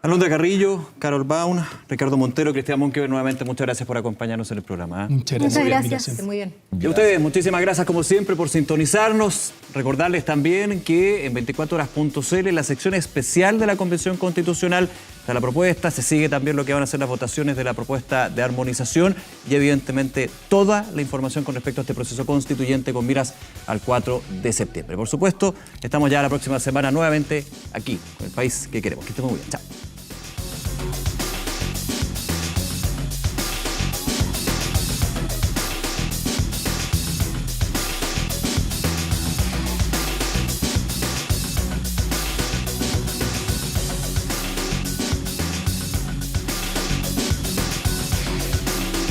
Alondra Carrillo, Carol Baum, Ricardo Montero, Cristian Monkeberg, nuevamente muchas gracias por acompañarnos en el programa. Muchas gracias. Muchas gracias. Muy bien. Y a ustedes, muchísimas gracias como siempre por sintonizarnos. Recordarles también que en 24horas.cl, en la sección especial de la Convención Constitucional, está la propuesta, se sigue también lo que van a ser las votaciones de la propuesta de armonización y evidentemente toda la información con respecto a este proceso constituyente con miras al 4 de septiembre. Por supuesto, estamos ya la próxima semana nuevamente aquí, con el país que queremos. Que estén muy bien. Chao.